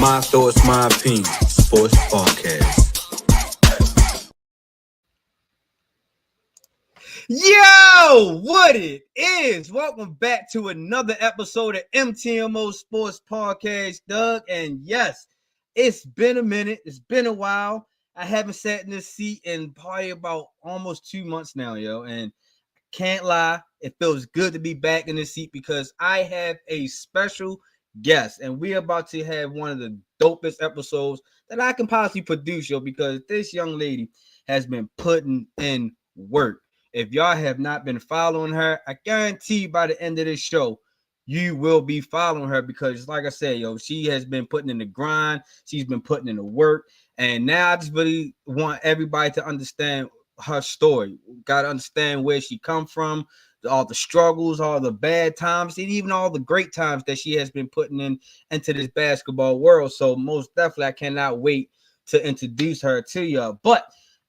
My thoughts, my opinion. Sports podcast. Yo, what it is? Welcome back to another episode of MTMO Sports Podcast, Doug. And yes, it's been a minute. It's been a while. I haven't sat in this seat in probably about almost 2 months now, yo. And can't lie, it feels good to be back in this seat because I have a special guest, and we're about to have one of the dopest episodes that I can possibly produce, yo, because this young lady has been putting in work. If y'all have not been following her, I guarantee you by the end of this show, you will be following her because, like I said, yo, she has been putting in the grind. She's been putting in the work. And now I just really want everybody to understand her story. Got to understand where she come from, all the struggles, all the bad times, and even all the great times that she has been putting into this basketball world. So most definitely, I cannot wait to introduce her to y'all. But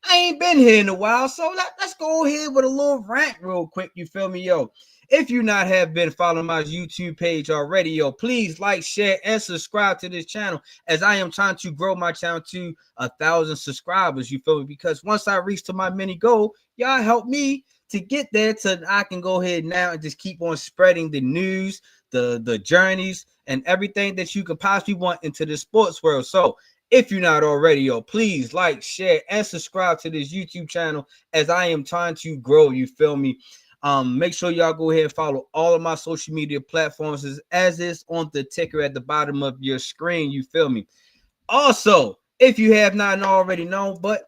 I ain't been here in a while, so let's go ahead with a little rant real quick. You feel me, yo? If you not have been following my YouTube page already, yo, please like, share, and subscribe to this channel as I am trying to grow my channel to 1,000 subscribers. You feel me? Because once I reach to my mini goal, y'all help me to get there so I can go ahead now and just keep on spreading the news, the journeys, and everything that you could possibly want into the sports world. So if you're not already, yo, please like, share, and subscribe to this YouTube channel as I am trying to grow. You feel me? Make sure y'all go ahead and follow all of my social media platforms as is on the ticker at the bottom of your screen. You feel me? Also, if you have not already known, but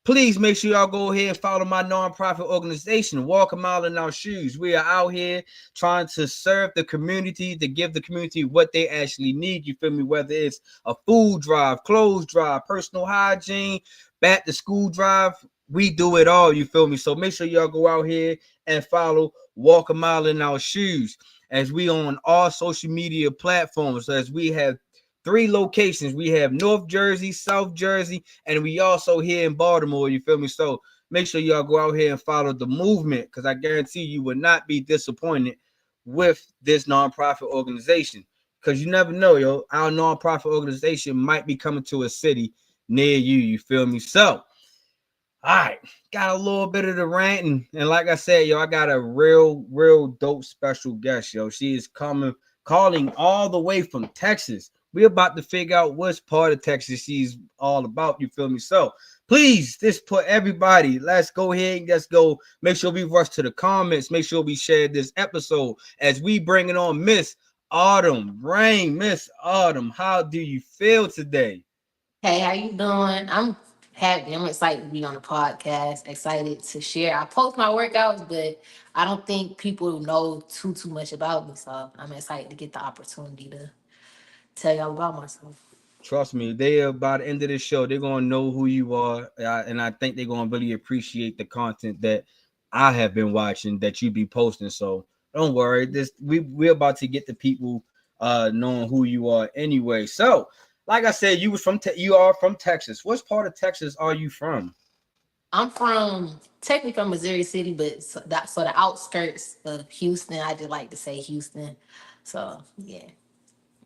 please make sure y'all go ahead and follow my nonprofit organization, Walk a Mile in Our Shoes. We are out here trying to serve the community, to give the community what they actually need. You feel me? Whether it's a food drive, clothes drive, personal hygiene, back to school drive, we do it all. You feel me? So make sure y'all go out here and follow Walk a Mile in Our Shoes as we on all social media platforms, as we have 3 locations. We have North Jersey, South Jersey, and we also here in Baltimore. You feel me? So make sure y'all go out here and follow the movement because I guarantee you will not be disappointed with this nonprofit organization because you never know, yo. Our nonprofit organization might be coming to a city near you. You feel me? So, all right, got a little bit of the rant, and like I said, yo, I got a real dope special guest, yo. She is calling all the way from Texas. We're about to figure out which part of Texas she's all about. You feel me? So please, just put everybody. Let's go ahead and let's go. Make sure we rush to the comments. Make sure we share this episode as we bring it on Miss Autumn Rain. Miss Autumn, how do you feel today? Hey, how you doing? I'm happy. I'm excited to be on the podcast. Excited to share. I post my workouts, but I don't think people know too much about me. So I'm excited to get the opportunity to tell y'all about myself. Trust me, they by the end of this show, they're gonna know who you are, and I think they're gonna really appreciate the content that I have been watching that you be posting. So don't worry, this we're about to get the people knowing who you are anyway. So, like I said, you are from Texas. What part of Texas are you from? I'm technically from Missouri City, but so the outskirts of Houston. I just like to say Houston. So yeah.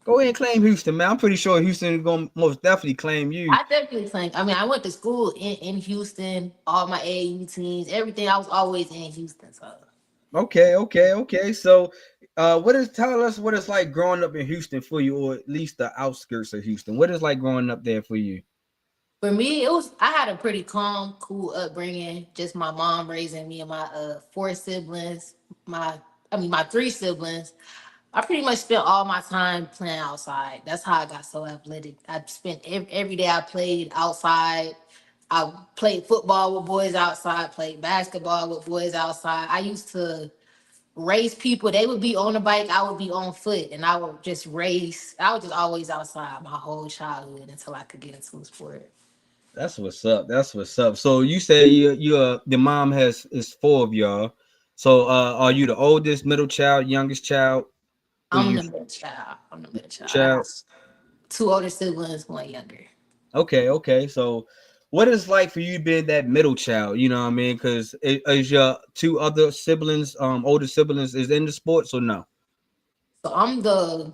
Go ahead and claim Houston, man. I'm pretty sure Houston is gonna most definitely claim you. I definitely think. I mean, I went to school in Houston. All my AAU teams, everything. I was always in Houston. So Okay. So, tell us what it's like growing up in Houston for you, or at least the outskirts of Houston. What is like growing up there for you? for me, I had a pretty calm, cool upbringing. Just my mom raising me and my 4 siblings. My 3 siblings. I pretty much spent all my time playing outside. That's how I got so athletic. I spent every day I played outside. I played football with boys outside, played basketball with boys outside. I used to race people. They would be on the bike, I would be on foot, and I would just race. I was just always outside my whole childhood until I could get into a sport. That's what's up. That's what's up. So you say the mom has is 4 of y'all. So are you the oldest, middle child, youngest child? Who I'm you the middle child. I'm the middle child. I got child? 2 older siblings, one younger. Okay. So what is like for you being that middle child? You know what I mean? Because is your 2 other siblings, older siblings, is in the sports or no? So I'm the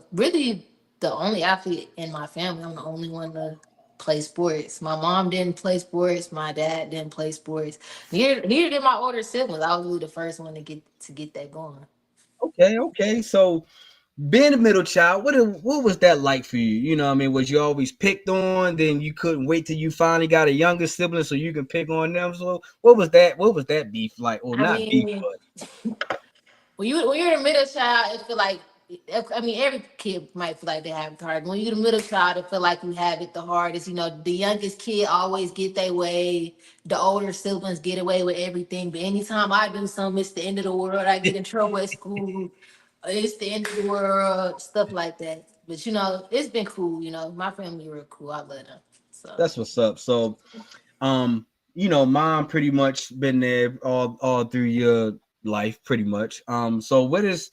the only athlete in my family. I'm the only one to play sports. My mom didn't play sports. My dad didn't play sports. Neither did my older siblings. I was really the first one to get that going. Okay, okay. So being a middle child, what was that like for you? You know, what I mean, was you always picked on? Then you couldn't wait till you finally got a younger sibling so you can pick on them. So what was that? What was that beef like? Or I not beef, mean, but when you're the middle child, it feel like I mean every kid might feel like they have it hard. When you're the middle child, it feel like you have it the hardest. You know, the youngest kid always get their way. The older siblings get away with everything. But anytime I do something, it's the end of the world. I get in trouble at school. It's the end of the world. Stuff like that. But you know, it's been cool. You know, my family real cool. I love them. So. that's what's up. So you know, mom pretty much been there all through your life, pretty much. So what is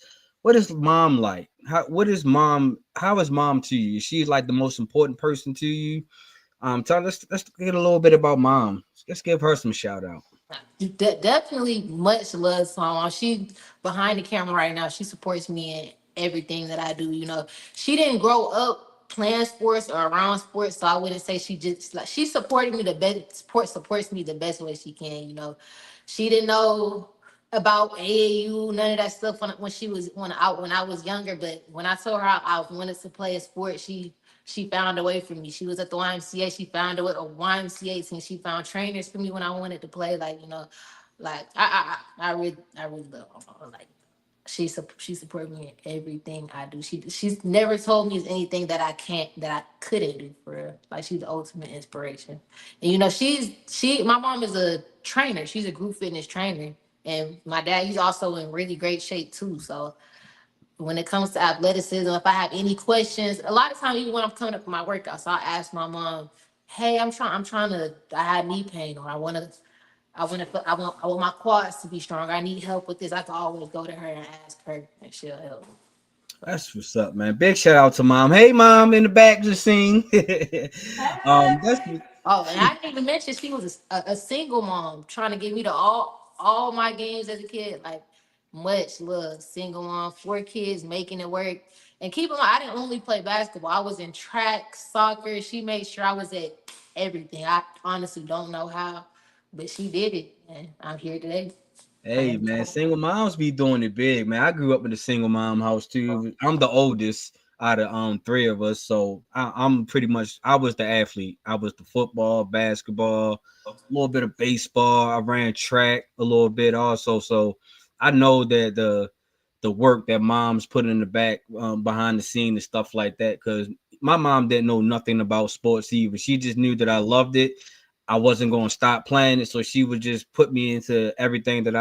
mom like? How is mom to you? Is she like the most important person to you? Tell let's get a little bit about mom. Let's give her some shout out. Definitely much love to my mom. She behind the camera right now. She supports me in everything that I do. You know, she didn't grow up playing sports or around sports, so I wouldn't say she just like she supported me the best. Supports me the best way she can. You know, she didn't know about AAU, none of that stuff when I was younger. But when I told her I wanted to play a sport, she found a way for me. She was at the YMCA. She found a YMCA team. She found trainers for me when I wanted to play. Like you know, like I really love my mom. Like she supported me in everything I do. She's never told me anything that I couldn't do for her. Like she's the ultimate inspiration. And you know, my mom is a trainer. She's a group fitness trainer. And my dad, he's also in really great shape too. So when it comes to athleticism, if I have any questions, a lot of times even when I'm coming up for my workouts, I'll ask my mom, "Hey, I'm trying to, I had knee pain, or I want my quads to be stronger. I need help with this." I can always go to her and ask her, and she'll help. That's what's up, man. Big shout out to mom. Hey, mom, in the back just sing. That's Oh, and I didn't even mention she was a single mom trying to get me to all my games as a kid. Like much love, single mom, 4 kids, making it work. And keep in mind, I didn't only play basketball. I was in track, soccer. She made sure I was at everything. I honestly don't know how, but she did it, and I'm here today. Hey Playing man, ball. single moms be doing it big, man. I grew up in a single mom house too. I'm the oldest out of three of us, so I'm pretty much I was the athlete. I was the football, basketball, a little bit of baseball. I ran track a little bit also, so I know that the work that moms put in the back behind the scene and stuff like that. Because my mom didn't know nothing about sports either. She just knew that I loved it. I wasn't going to stop playing it, so she would just put me into everything that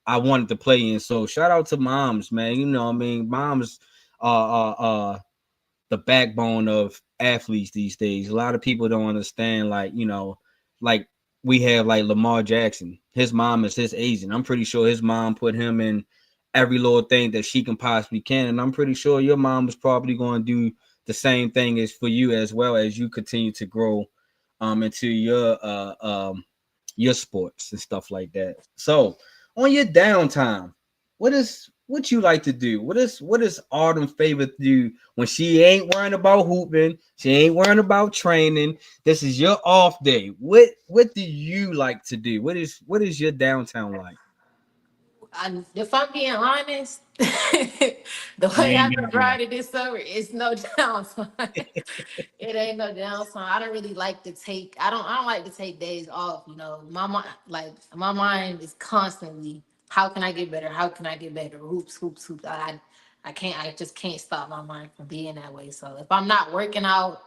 I wanted to play in. So shout out to moms, man. You know, what I mean, moms are the backbone of athletes these days. A lot of people don't understand, like, you know, like we have like Lamar Jackson. His mom is his agent. I'm pretty sure his mom put him in every little thing that she can possibly can. And I'm pretty sure your mom is probably going to do the same thing as for you as well as you continue to grow into your sports and stuff like that. So on your downtime, what you like to do? What is Autumn favorite to do when she ain't worrying about hooping, she ain't worrying about training? This is your off day. What do you like to do? What is your downtown like? If I'm being honest, the You way ain't I've been gonna lie. riding this summer, it's no downtime. It ain't no downtime. I don't really like to take. I don't like to take days off. You know, my mind is constantly. How can I get better? How can I get better? Hoops, hoops, hoops. I can't. I just can't stop my mind from being that way. So if I'm not working out,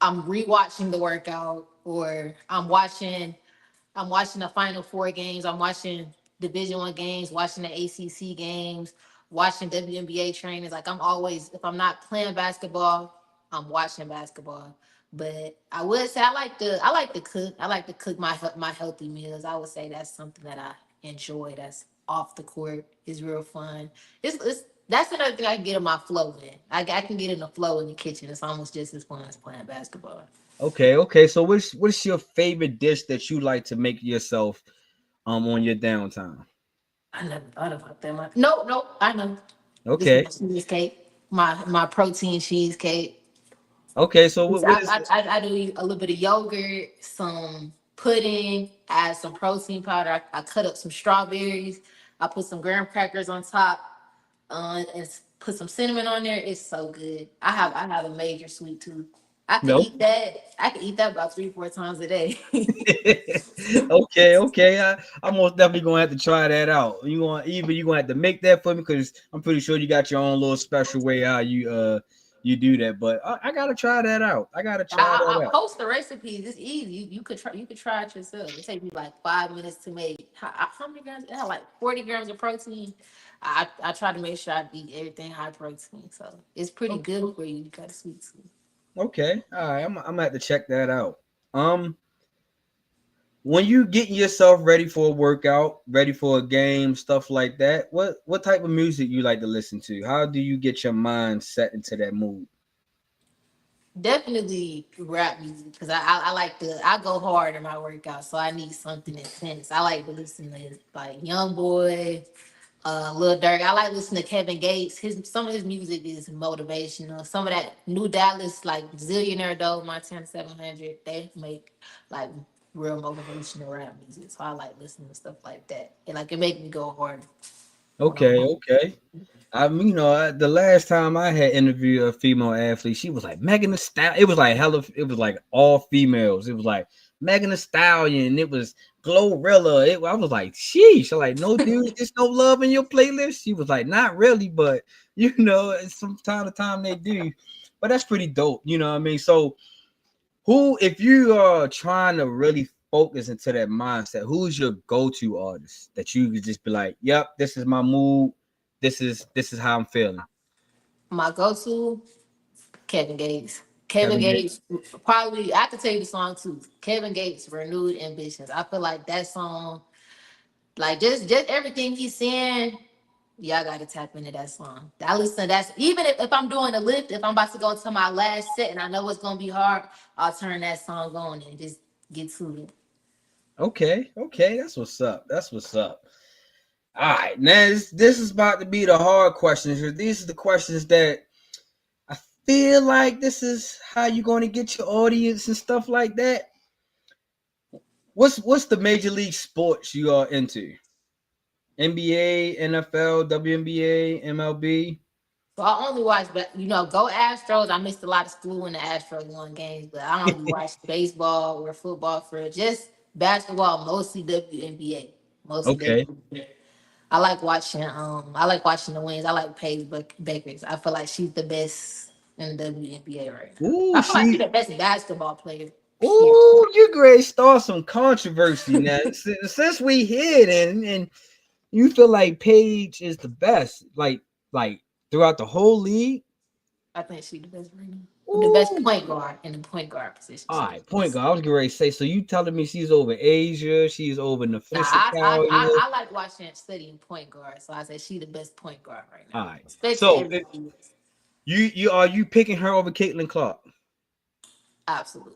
I'm rewatching the workout, or I'm watching the Final Four games. I'm watching Division 1 games, watching the ACC games, watching WNBA trainings. Like I'm always, if I'm not playing basketball, I'm watching basketball. But I would say I like to cook. I like to cook my healthy meals. I would say that's something that I enjoy. That's off the court. Is real fun. It's that's another thing I can get in my flow in. I can get in the flow in the kitchen. It's almost just as fun as playing basketball. Okay, okay. So what's your favorite dish that you like to make yourself on your downtime? I never thought about that much. No, no, I know. This Okay. is cheesecake. my protein cheesecake. Okay, so what is I do a little bit of yogurt, some pudding, add some protein powder. I cut up some strawberries. I put some graham crackers on top, and put some cinnamon on there. It's so good. I have a major sweet tooth. I could no? eat that. I could eat that about 3-4 times a day. Okay. I'm most definitely gonna have to try that out. You gonna have to make that for me because I'm pretty sure you got your own little special way how you do that. But I gotta try that out. I gotta try I that out. post the recipes. It's easy. You could try it yourself. It takes me like 5 minutes to make. How many grams? It had like 40 grams of protein. I try to make sure I eat everything high protein, so it's pretty good for you. You got a sweet tooth. Okay, all right. I'm gonna have to check that out. Um, when you getting yourself ready for a workout, ready for a game, stuff like that, what type of music you like to listen to? How do you get your mind set into that mood? Definitely rap music because I like I go hard in my workout, so I need something intense. I like to listen to like Young Boy, Lil Durk. I like listening to Kevin Gates. Some of his music is motivational. Some of that New Dallas like Zillionaire Doe, my 10700. They make like real motivational rap music, so I like listening to stuff like that. And like it make me go hard when I'm. Okay. I mean, the last time I had interviewed a female athlete, she was like Megan Thee Stallion. It was like hella. It was like all females. It was like Megan Thee Stallion. It was Glorilla. I was like, sheesh. Like, no dude, just no love in your playlist. She was like, not really, but from time to time they do. But that's pretty dope. You know what I mean? So, if you are trying to really focus into that mindset, who's your go-to artist that you could just be like, yep, this is my mood, this is how I'm feeling? My go-to Kevin Gates. Kevin Kevin Gates. Gates, probably, I could tell you the song too. Kevin Gates, Renewed Ambitions. I feel like that song, like just everything he's saying, y'all got to tap into that song. I listen to that. Even if I'm doing a lift, if I'm about to go to my last set and I know it's going to be hard, I'll turn that song on and just get to it. Okay, that's what's up. That's what's up. All right, now this is about to be the hard questions. These are the questions that I feel like this is how you're going to get your audience and stuff like that. What's the major league sports you are into? NBA, NFL, WNBA, MLB. So I only watch, but go Astros. I missed a lot of school when the Astros won games, but I don't really watch baseball or football for just basketball, mostly WNBA, mostly Okay. WNBA. I like watching the wins. I like Paige Bakers. I feel like she's the best in the WNBA right now. Ooh, I feel like she's the best basketball player. Period. you're great to start some controversy now. Since we here and you feel like Paige is the best, like throughout the whole league. I think she's the best right now. The best Ooh. point guard in the point guard position. All She's right, the point best. guard. I was getting ready to say. So you telling me she's over Asia? She's over Nah, I, Nafisa. I like watching and studying point guard. So I say she the best point guard right now. All right. Respect to So everybody else. you picking her over Caitlin Clark? Absolutely.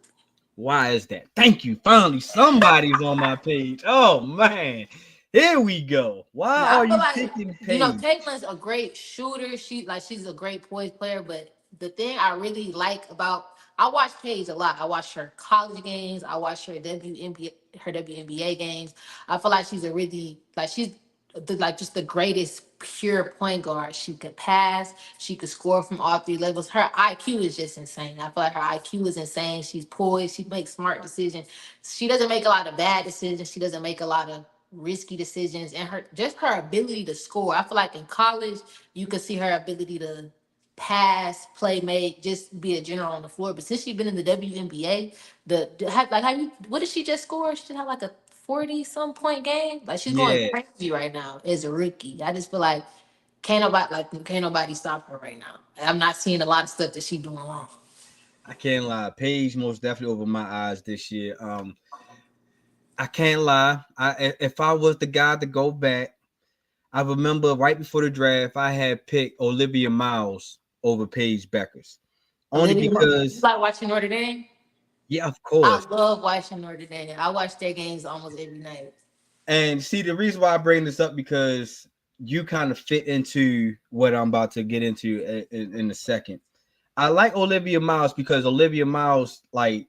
Why is that? Thank you. Finally, somebody's on my page. Oh man, here we go. Why Yeah, are I feel you like picking Paige? Caitlin's a great shooter. She's a great poise player. But the thing I really like about I watch Paige a lot. I watch her college games. I watch her WNBA games. I feel like she's a really she's just the greatest pure point guard. She could pass. She could score from all three levels. Her IQ is just insane. I feel like her IQ is insane. She's poised. She makes smart decisions. She doesn't make a lot of bad decisions. She doesn't make a lot of risky decisions, and her ability to score. I feel like in college you could see her ability to pass, play, make, just be a general on the floor. But since she's been in the WNBA, what did she just score? She just had like a 40 some point game. Like she's going Yeah, crazy right now as a rookie. I just feel like can't nobody stop her right now. I'm not seeing a lot of stuff that she's doing wrong. I can't lie. Paige most definitely over my eyes this year. I can't lie. If I was the guy to go back, I remember right before the draft, I had picked Olivia Miles over Paige Beckers, only Olivia, you because like watching Notre Dame? yeah, of I course. love watching Notre Dame. I watch their games almost every night. And see, the reason why I bring this up because you kind of fit into what I'm about to get into in a second. I like Olivia Miles because Olivia Miles, like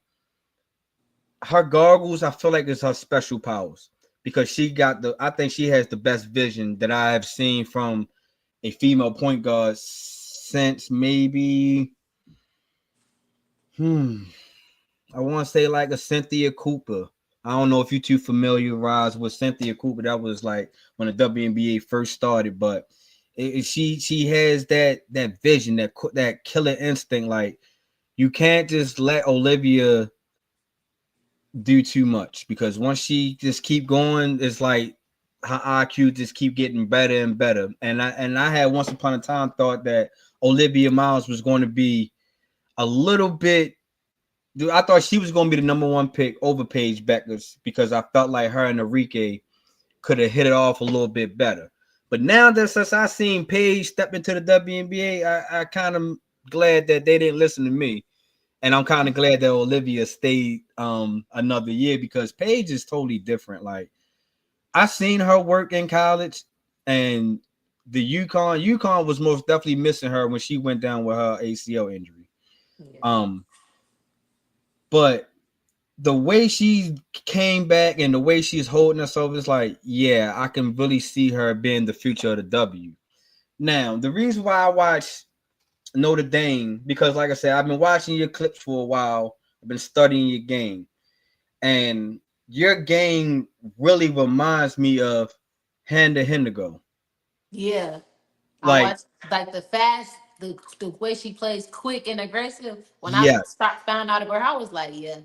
her goggles, I feel like it's her special powers because she got I think she has the best vision that I have seen from a female point guard since maybe, hmm, I want to say like a Cynthia Cooper. I don't know if you too familiarized with Cynthia Cooper. That was like when the WNBA first started, but she has that vision, that killer instinct. Like you can't just let Olivia do too much because once she just keep going, it's like her IQ just keep getting better and better. And I had once upon a time thought that Olivia Miles was going to be a little bit. Dude, I thought she was going to be the number one pick over Paige Beckers because I felt like her and Enrique could have hit it off a little bit better. But now that since I seen Paige step into the WNBA, I kind of glad that they didn't listen to me. And I'm kind of glad that Olivia stayed another year because Paige is totally different. Like I seen her work in college and the UConn was most definitely missing her when she went down with her ACL injury. Yeah. But the way she came back and the way she's holding herself is like, yeah, I can really see her being the future of the W. Now, the reason why I watch Notre Dame, because like I said, I've been watching your clips for a while. I've been studying your game. And your game really reminds me of Hannah Hendigo. Yeah. I Like, watched like the way she plays quick and aggressive. When I yes, found out about her, I was like, yeah,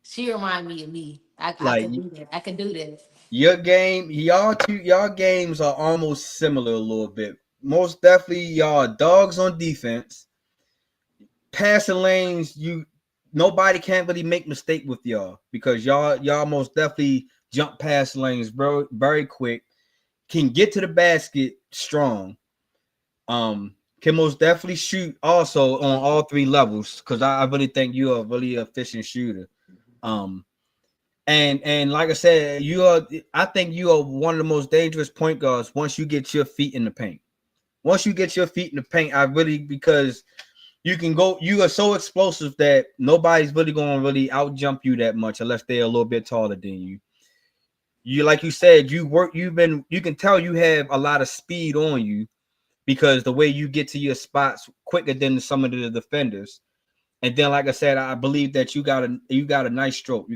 she reminded me of me. I like could do that. I could do that. your game, y'all games are almost similar a little bit. Most definitely, y'all are dogs on defense. Passing lanes, nobody can't really make mistake with y'all because y'all most definitely jump past lanes bro very quick, can get to the basket strong, can most definitely shoot also on all three levels because I really think you're a really efficient shooter. um and like I said, I think you are one of the most dangerous point guards once you get your feet in the paint. Once you get your feet in the paint, I really, because you are so explosive that nobody's really going to really out jump you that much unless they're a little bit taller than you. Like you said, you can tell you have a lot of speed on you because the way you get to your spots quicker than some of the defenders. And then, like I said, I believe that you got a nice stroke.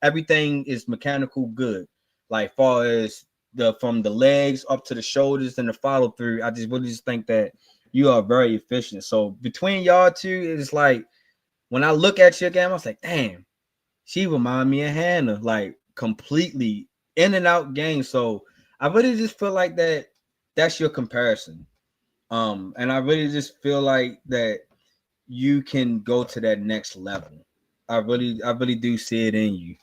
Everything is mechanical good. Like far as the from the legs up to the shoulders and the follow through, I just really just think that you are very efficient. So between y'all two, it's like when I look at your game, I was like, damn, she remind me of Hannah, like completely in and out game. So I really just feel like that's your comparison. And I really just feel like that you can go to that next level. I really do see it in you.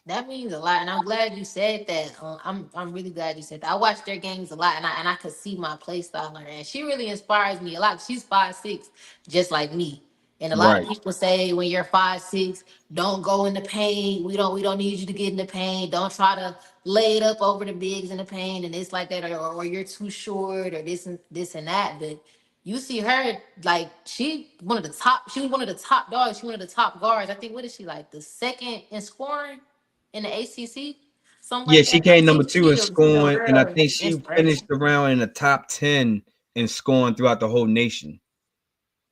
That means a lot, and I'm glad you said that. I'm really glad you said that. I watch their games a lot, and I could see my play style on her, and she really inspires me a lot. She's 5'6", just like me. And a lot of Right. people say when you're 5'6", don't go in the paint. We don't need you to get in the paint. Don't try to lay it up over the bigs in the paint and it's like that, or you're too short, or this and that. But you see her like she one of the top. She was one of the top dogs. She one of the top guards. I think what is she like the second in scoring in the ACC, something Yeah, like she that. I came number think two in she's a scoring, and I real think she finished inspiration. around in the top 10 in scoring throughout the whole nation.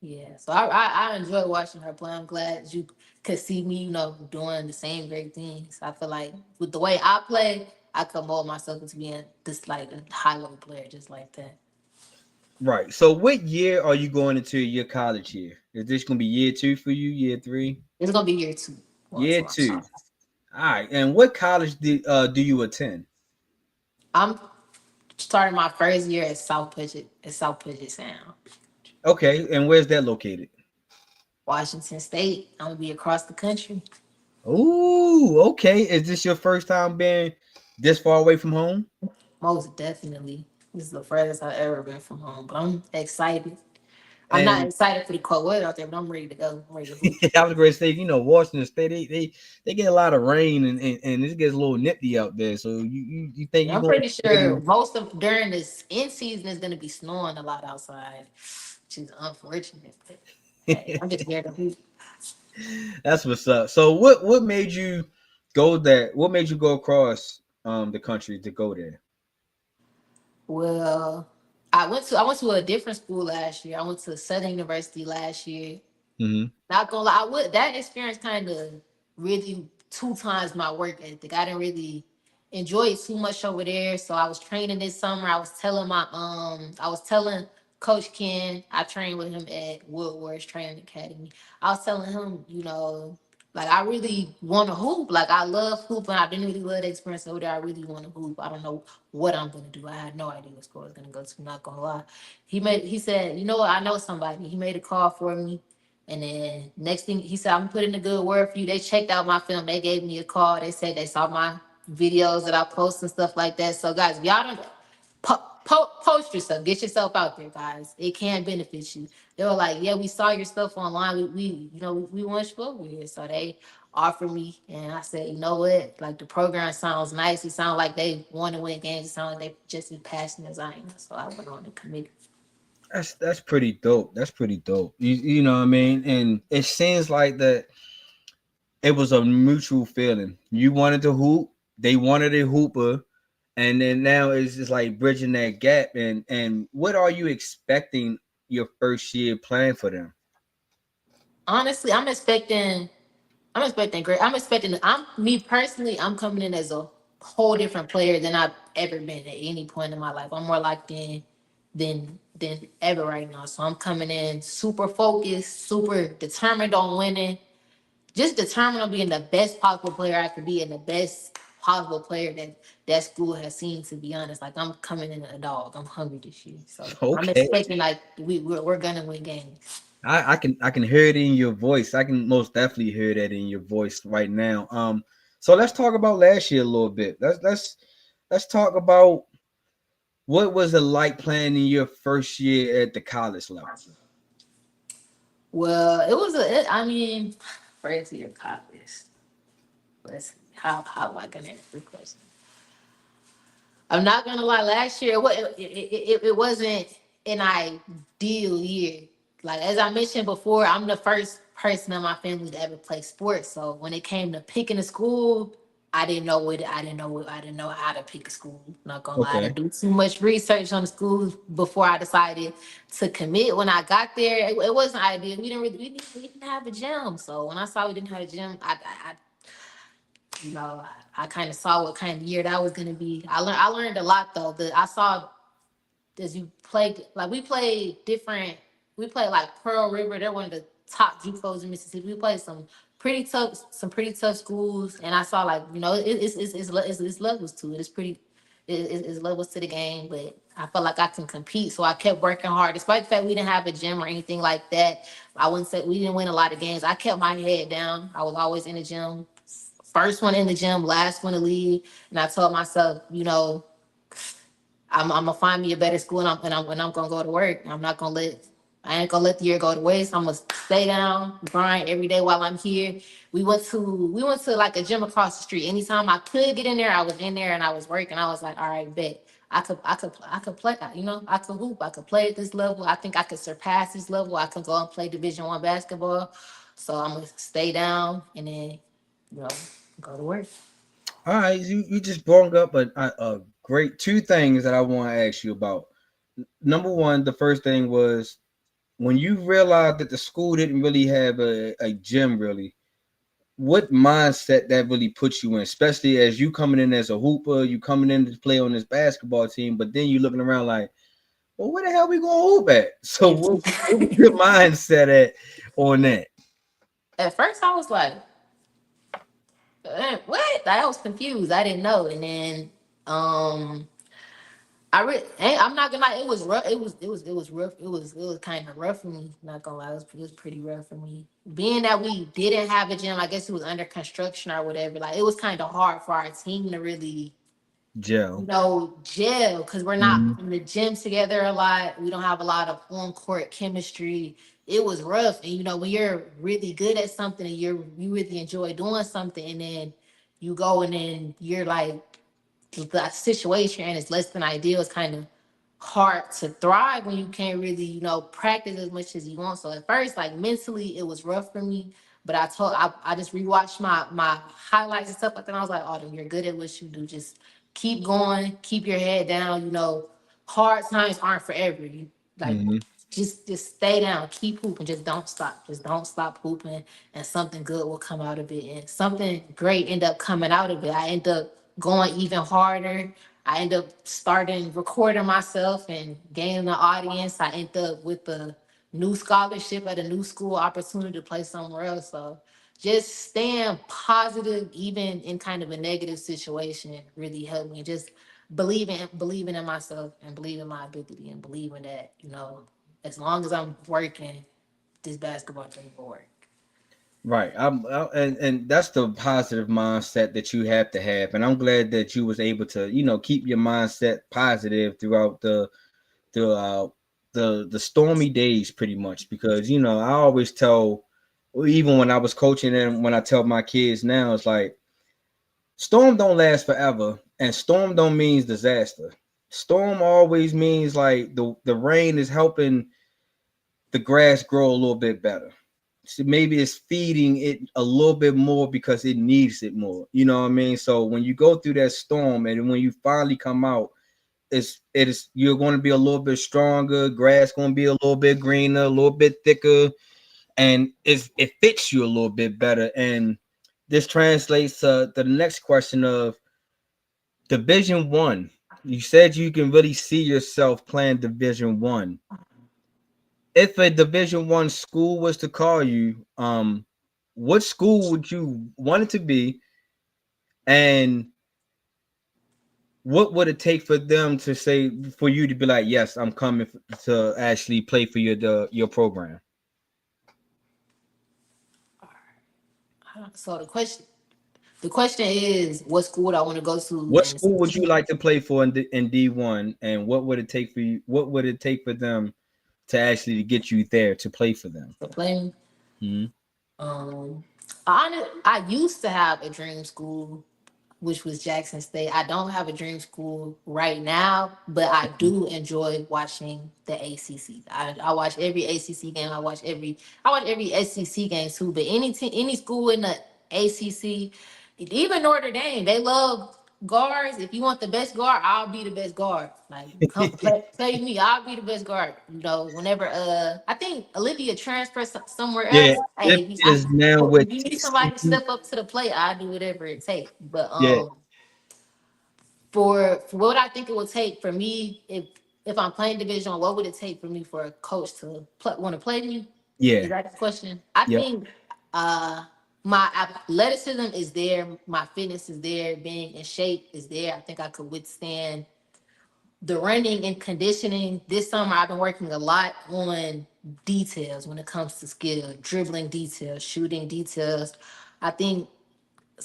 Yeah, so I enjoy watching her play. I'm glad you could see me, doing the same great things. I feel like with the way I play, I could mold myself into being this like a high level player, just like that. Right. So what year are you going into your college year? Is this gonna be year two for you? Year three? It's gonna be year two. Year two. All right. And what college do you attend? I'm starting my first year at South Puget Sound, Okay. And where's that located? Washington State. I'm gonna be across the country. Oh, okay. Is this your first time being this far away from home? Most definitely. This is the furthest I've ever been from home, but I'm excited. I'm not And excited for the cold weather out there, but I'm ready to go. I'm ready to hoop. I was going to say, Washington State, they get a lot of rain and it gets a little nippy out there. So you think Yeah, you're I'm going pretty to be sure ready? most of during this end season is gonna be snowing a lot outside, which is unfortunate. But hey, I'm just here to hoop. That's what's up. So what made you go there? What made you go across the country to go there? Well, I went to a different school last year. I went to Southern University last year. Hmm. Not gonna lie, that experience kind of really two times my work ethic. I didn't really enjoy it too much over there. So I was training this summer. I was telling Coach Ken, I trained with him at Woodward's Training Academy. I was telling him, like I really want to hoop. Like I love hooping. I didn't really love the experience over there. I really want to hoop. I don't know what I'm gonna do. I had no idea what school I was gonna go to. Not gonna lie. He said, you know what? I know somebody. He made a call for me. And then next thing he said, I'm putting a good word for you. They checked out my film. They gave me a call. They said they saw my videos that I post and stuff like that. So guys, if y'all don't post yourself, get yourself out there, guys. It can benefit you. They were like, yeah, we saw your stuff online. We want you over here. So they offered me, and I said, you know what? Like the program sounds nice. It sounds like they want to win games. It sounds like they just as passionate as I am. So I went on and committed. That's pretty dope. That's pretty dope. You know what I mean? And it seems like that it was a mutual feeling. You wanted to hoop, they wanted a hooper, and then now it's just like bridging that gap. And what are you expecting your first year playing for them? Honestly, I'm expecting great. I'm me personally, I'm coming in as a whole different player than I've ever been at any point in my life. I'm more locked in than ever right now. So I'm coming in super focused, super determined on winning, just determined on being the best possible player I could be and the best possible player that school has seen, to be honest. Like I'm coming in a dog. I'm hungry this year. So I'm Okay. expecting like we're gonna win games. I can hear it in your voice. I can most definitely hear that in your voice right now. So let's talk about last year a little bit. Let's talk about what was it like playing in your first year at the college level. Well, I mean, first year college. Let's see. How am I gonna answer the question? I'm not gonna lie. Last year, it wasn't an ideal year. Like as I mentioned before, I'm the first person in my family to ever play sports. So when it came to picking a school, I didn't know how to pick a school. Not gonna lie, I Okay. didn't do too much research on the schools before I decided to commit. When I got there, it wasn't ideal. We didn't have a gym. So when I saw we didn't have a gym, I kind of saw what kind of year that was gonna be. I learned a lot though. I saw as you played like we played like Pearl River. They're one of the top JUCOs in Mississippi. We played some pretty tough schools, and I saw like it's levels to it. It's pretty it's levels to the game, but I felt like I can compete, so I kept working hard. Despite the fact we didn't have a gym or anything like that, I wouldn't say we didn't win a lot of games. I kept my head down. I was always in the gym, first one in the gym, last one to leave, and I told myself, I'm gonna find me a better school, and I'm gonna go to work. I ain't gonna let the year go to waste. I'm gonna stay down, grind every day while I'm here. We went to like a gym across the street. Anytime I could get in there, I was in there and I was working. I was like, all right, bet. I could play. I could hoop. I could play at this level. I think I could surpass this level. I could go and play Division 1 basketball. So I'm gonna stay down and then you know go to work. All right, you just brought up a great two things that I want to ask you about. Number one, the first thing was when you realized that the school didn't really have a gym really. What mindset that really puts you in, especially as you coming in as a hooper, you coming in to play on this basketball team, but then you looking around like, well, where the hell we gonna hoop at? So And what was your mindset on that? at first, I was like, what? I was confused. I didn't know. And then um I'm not gonna lie, it was rough. It was rough. It was kind of rough for me. Not gonna lie, it was pretty rough for me. Being that we didn't have a gym, I guess it was under construction or whatever. Like it was kind of hard for our team to really Gel. gel, because we're not Mhm. in the gym together a lot. We don't have a lot of on court chemistry. It was rough. And when you're really good at something and you really enjoy doing something, and then you go and then you're like the situation and it's less than ideal, it's kind of hard to thrive when you can't really, practice as much as you want. So at first, like mentally, it was rough for me. But I just rewatched my highlights and stuff like that. And I was like, Autumn, you're good at what you do. Just keep going, keep your head down. Hard times aren't forever. You like Mhm. just stay down, keep hooping, just don't stop. Just don't stop hooping, and something good will come out of it. And something great end up coming out of it. I end up going even harder. I end up starting recording myself and gaining the audience. I end up with a new scholarship at a new school, opportunity to play somewhere else. So just staying positive, even in kind of a negative situation, really helped me. Just believing in myself and believing in my ability and believing that, as long as I'm working, this basketball thing will work. Right. And that's the positive mindset that you have to have. And I'm glad that you was able to, keep your mindset positive throughout the the stormy days pretty much, because I always tell, even when I was coaching and when I tell my kids now, it's like storm don't last forever, and storm don't means disaster. Storm always means like the rain is helping the grass grow a little bit better. So maybe it's feeding it a little bit more because it needs it more. You know what I mean? So when you go through that storm and when you finally come out, it is you're going to be a little bit stronger. Grass going to be a little bit greener, a little bit thicker, and it fits you a little bit better. And this translates to the next question of Division 1. You said you can really see yourself playing Division 1. If a Division 1 school was to call you, what school would you want it to be, and what would it take for them to say, for you to be like, yes, I'm coming to actually play for your program? So the question is, what school do I want to go to, What and school would you like to play for in D1, and what would it take for you? What would it take for them to actually get you there to play for them? to play. Mhm. Um, I used to have a dream school, which was Jackson State. I don't have a dream school right now, but I do enjoy watching the ACC. I watch every ACC game. I watch every SEC game too. But any school in the ACC, even Notre Dame, they love guards. If you want the best guard, I'll be the best guard. Like, come play me, I'll be the best guard. Whenever I think Olivia transfers somewhere Yeah, else. it Hey, is now with if you need somebody to TCU. step up to the plate, I do whatever it takes. But Yeah, for what I think it would take for me, if I'm playing division, what would it take for me for a coach to want to play me? yeah, Is that the question? I yep. think uh my athleticism is there, my fitness is there, being in shape is there. I think I could withstand the running and conditioning. This summer I've been working a lot on details when it comes to skill, dribbling details, shooting details. I think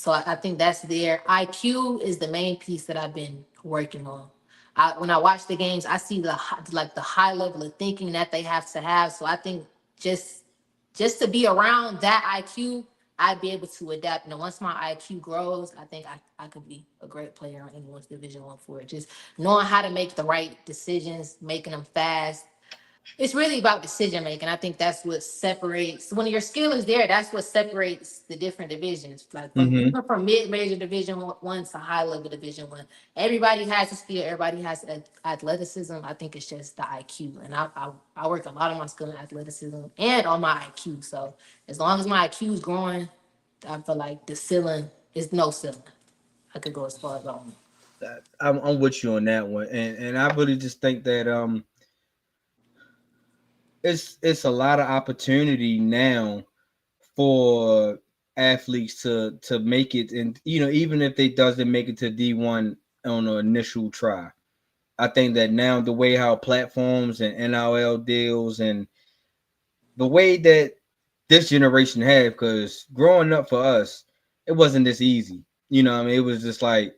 I think that's there. IQ is the main piece that I've been working on. When I watch the games, I see the high level of thinking that they have to have. So I think just just to be around that IQ, I'd be able to adapt. Once my IQ grows, I think I could be a great player on anyone's Division 1 for it. Just knowing how to make the right decisions, making them fast, it's really about decision making. I think that's what separates, when your skill is there, that's what separates the different divisions. Like from Hmm. even from mid-major Division 1 to high level Division 1. Everybody has a skill, everybody has athleticism. I think it's just the IQ. And I work a lot on my skill and athleticism and on my IQ. So as long as my IQ is growing, I feel like the ceiling is no ceiling. I could go as far as I want. I'm with you on that one, and I really just think that it's a lot of opportunity now for athletes to make it, and even if they doesn't make it to D1 on an initial try. I think that now the way how platforms and NIL deals and the way that this generation have, because growing up for us, it wasn't this easy. I mean, it was just like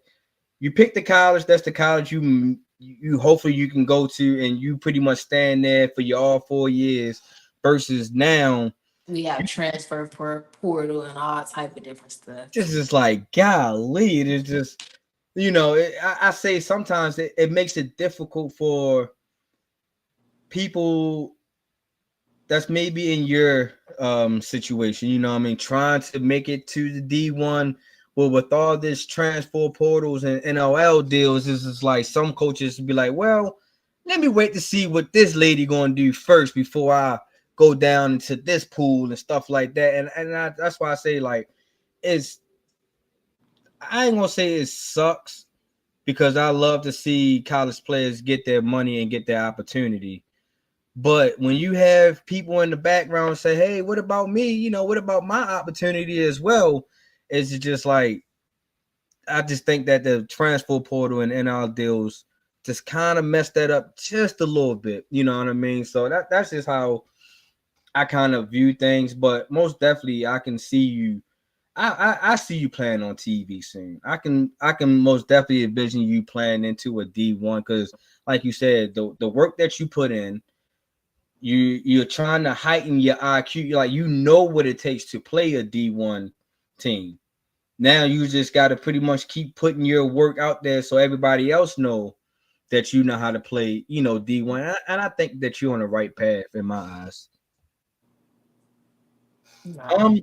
you pick the college. That's the college you hopefully you can go to, and you pretty much stand there for your all 4 years. Versus now, We have transfer portal and all type of different stuff. this is like golly, it is just I say sometimes it makes it difficult for people that's maybe in your situation, I mean, trying to make it to the D1. Well, with all this transfer portals and NLL deals, this is like some coaches be like, well, let me wait to see what this lady gonna do first before I go down into this pool and stuff like that. That's why I say, like, it's I ain't gonna say it sucks, because I love to see college players get their money and get their opportunity. But when you have people in the background say, hey, what about me? What about my opportunity as well? It's just like, I just think that the transfer portal and NL deals just kind of messed that up just a little bit. You know what I mean? So that's just how I kind of view things. But most definitely, I can see you. I see you playing on TV soon. I can most definitely envision you playing into a D1, because, like you said, the work that you put in, you're trying to heighten your IQ. You're like, what it takes to play a D1 team. Now you just got to pretty much keep putting your work out there so everybody else know that you know how to play, D1. And I think that you're on the right path in my eyes. Nah, Um,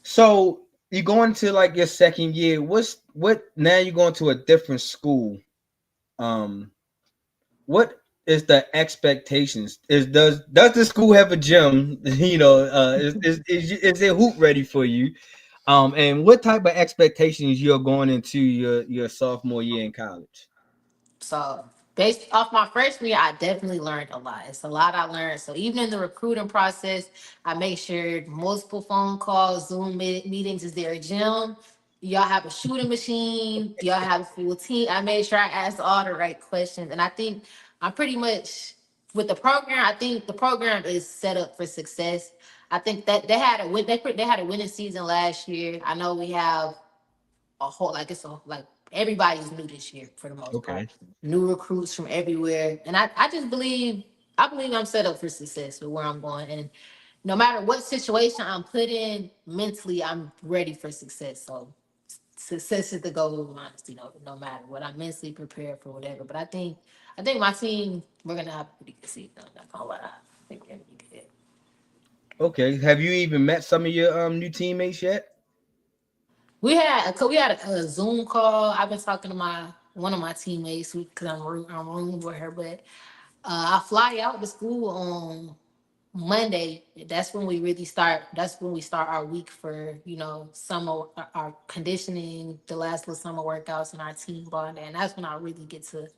so you going to like your second year. What now you're going to a different school. Um, what is the expectations? Does the school have a gym? Is it hoop ready for you? And what type of expectations you're going into your sophomore year in college? So based off my freshman year, I definitely learned a lot. It's a lot I learned. So even in the recruiting process, I make sure multiple phone calls, Zoom meetings. Is there a gym? Y'all have a shooting machine? Do y'all have a full team? I made sure I asked all the right questions. And I think I'm pretty much with the program. I think the program is set up for success. I think that they had a winning season last year. I know we have a whole like everybody's new this year for the most part. Okay. New recruits from everywhere. And I just believe I'm set up for success with where I'm going. And no matter what situation I'm put in mentally, I'm ready for success. So success is the goal, honestly, no matter what. I'm mentally prepared for whatever. But I think my team, we're gonna have a pretty good season. I'm not gonna lie. I think we're gonna be good. Okay. Have you even met some of your new teammates yet? We had a Zoom call. I've been talking to my one of my teammates because I'm rooming with her, but I fly out to school on Monday. That's when we really start. That's when we start our week for summer, our conditioning, the last little summer workouts, and our team bond. And that's when I really get to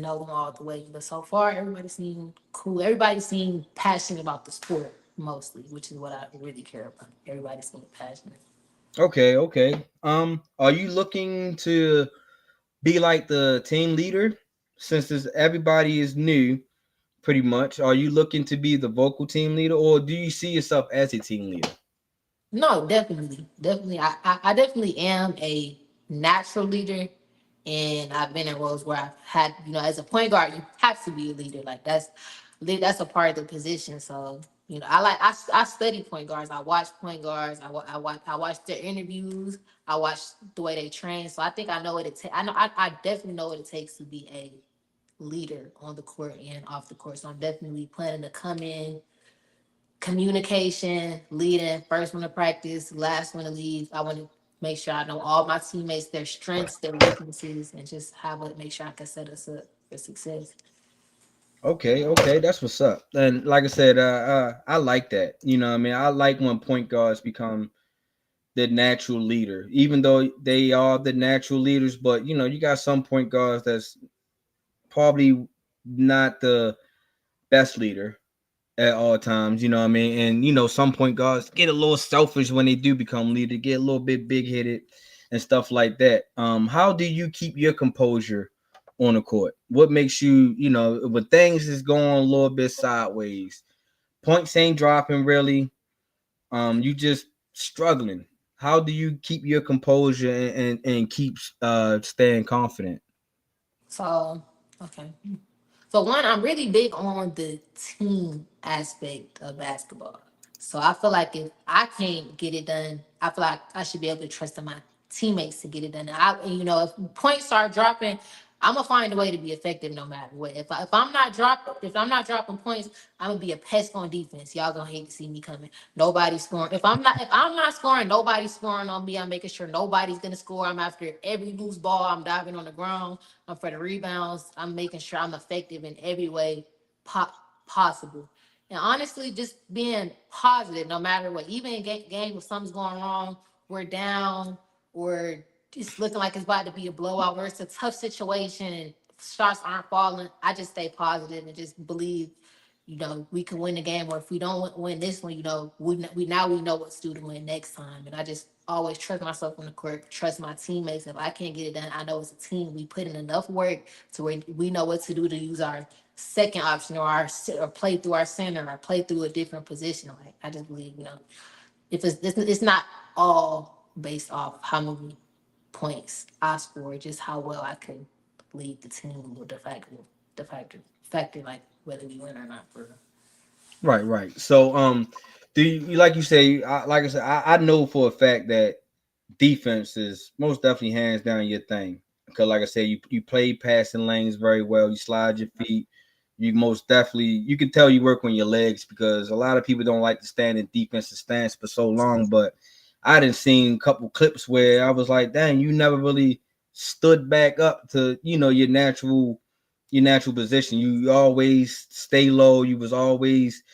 know them all the way. But so far, everybody seemed cool. Everybody seemed passionate about the sport mostly, which is what I really care about. Everybody seemed passionate. Okay, okay. Are you looking to be like the team leader, since everybody is new, pretty much? Are you looking to be the vocal team leader, or do you see yourself as a team leader? No, definitely. I definitely am a natural leader, and I've been in roles where I've had, as a point guard, you have to be a leader. Like that's a part of the position. So I study point guards. I watch point guards. I watch their interviews. I watch the way they train. So I think I know what it takes. I definitely know what it takes to be a leader on the court and off the court. So I'm definitely planning to come in communication, leading, first one to practice, last one to leave. I want to make sure I know all my teammates, their strengths, their weaknesses, and just make sure I can set us up for success. Okay, okay, that's what's up. And like I said, I like that. I mean, I like when point guards become the natural leader, even though they are the natural leaders. But you got some point guards that's probably not the best leader at all times. You know what I mean? And some point guards get a little selfish when they do become leader, get a little bit big headed and stuff like that. How do you keep your composure on the court? What makes you, when things is going a little bit sideways, points ain't dropping really, you just struggling. how do you keep your composure and keep staying confident? So, okay. So one, I'm really big on the team aspect of basketball. So I feel like if I can't get it done, I feel like I should be able to trust in my teammates to get it done. If points start dropping, I'm gonna find a way to be effective no matter what. If I'm not dropping points, I'm gonna be a pest on defense. Y'all gonna hate to see me coming. Nobody's scoring. If I'm not scoring, nobody's scoring on me. I'm making sure nobody's gonna score. I'm after every loose ball. I'm diving on the ground. I'm for the rebounds. I'm making sure I'm effective in every way po- possible. And honestly, just being positive no matter what. Even in game if something's going wrong, we're down, or it's looking like it's about to be a blowout, or it's a tough situation and shots aren't falling. I just stay positive and just believe, we can win the game. Or if we don't win this one, we know what to do to win next time. And I just always trust myself on the court, trust my teammates. If I can't get it done, I know it's a team. We put in enough work to where we know what to do to use our second option, or play through our center, or play through a different position. Like I just believe, if it's not all based off how many points I score, just how well I can lead the team with the factor like whether we win or not. For real. Right, right. So, do you like you say? Like I said, I know for a fact that defense is most definitely hands down your thing. Because, like I said, you play passing lanes very well. You slide your feet. You most definitely you can tell you work on your legs because a lot of people don't like to stand in defensive stance for so long. But I didn't seen a couple clips where I was like, dang, you never really stood back up to your natural position. You always stay low. You was always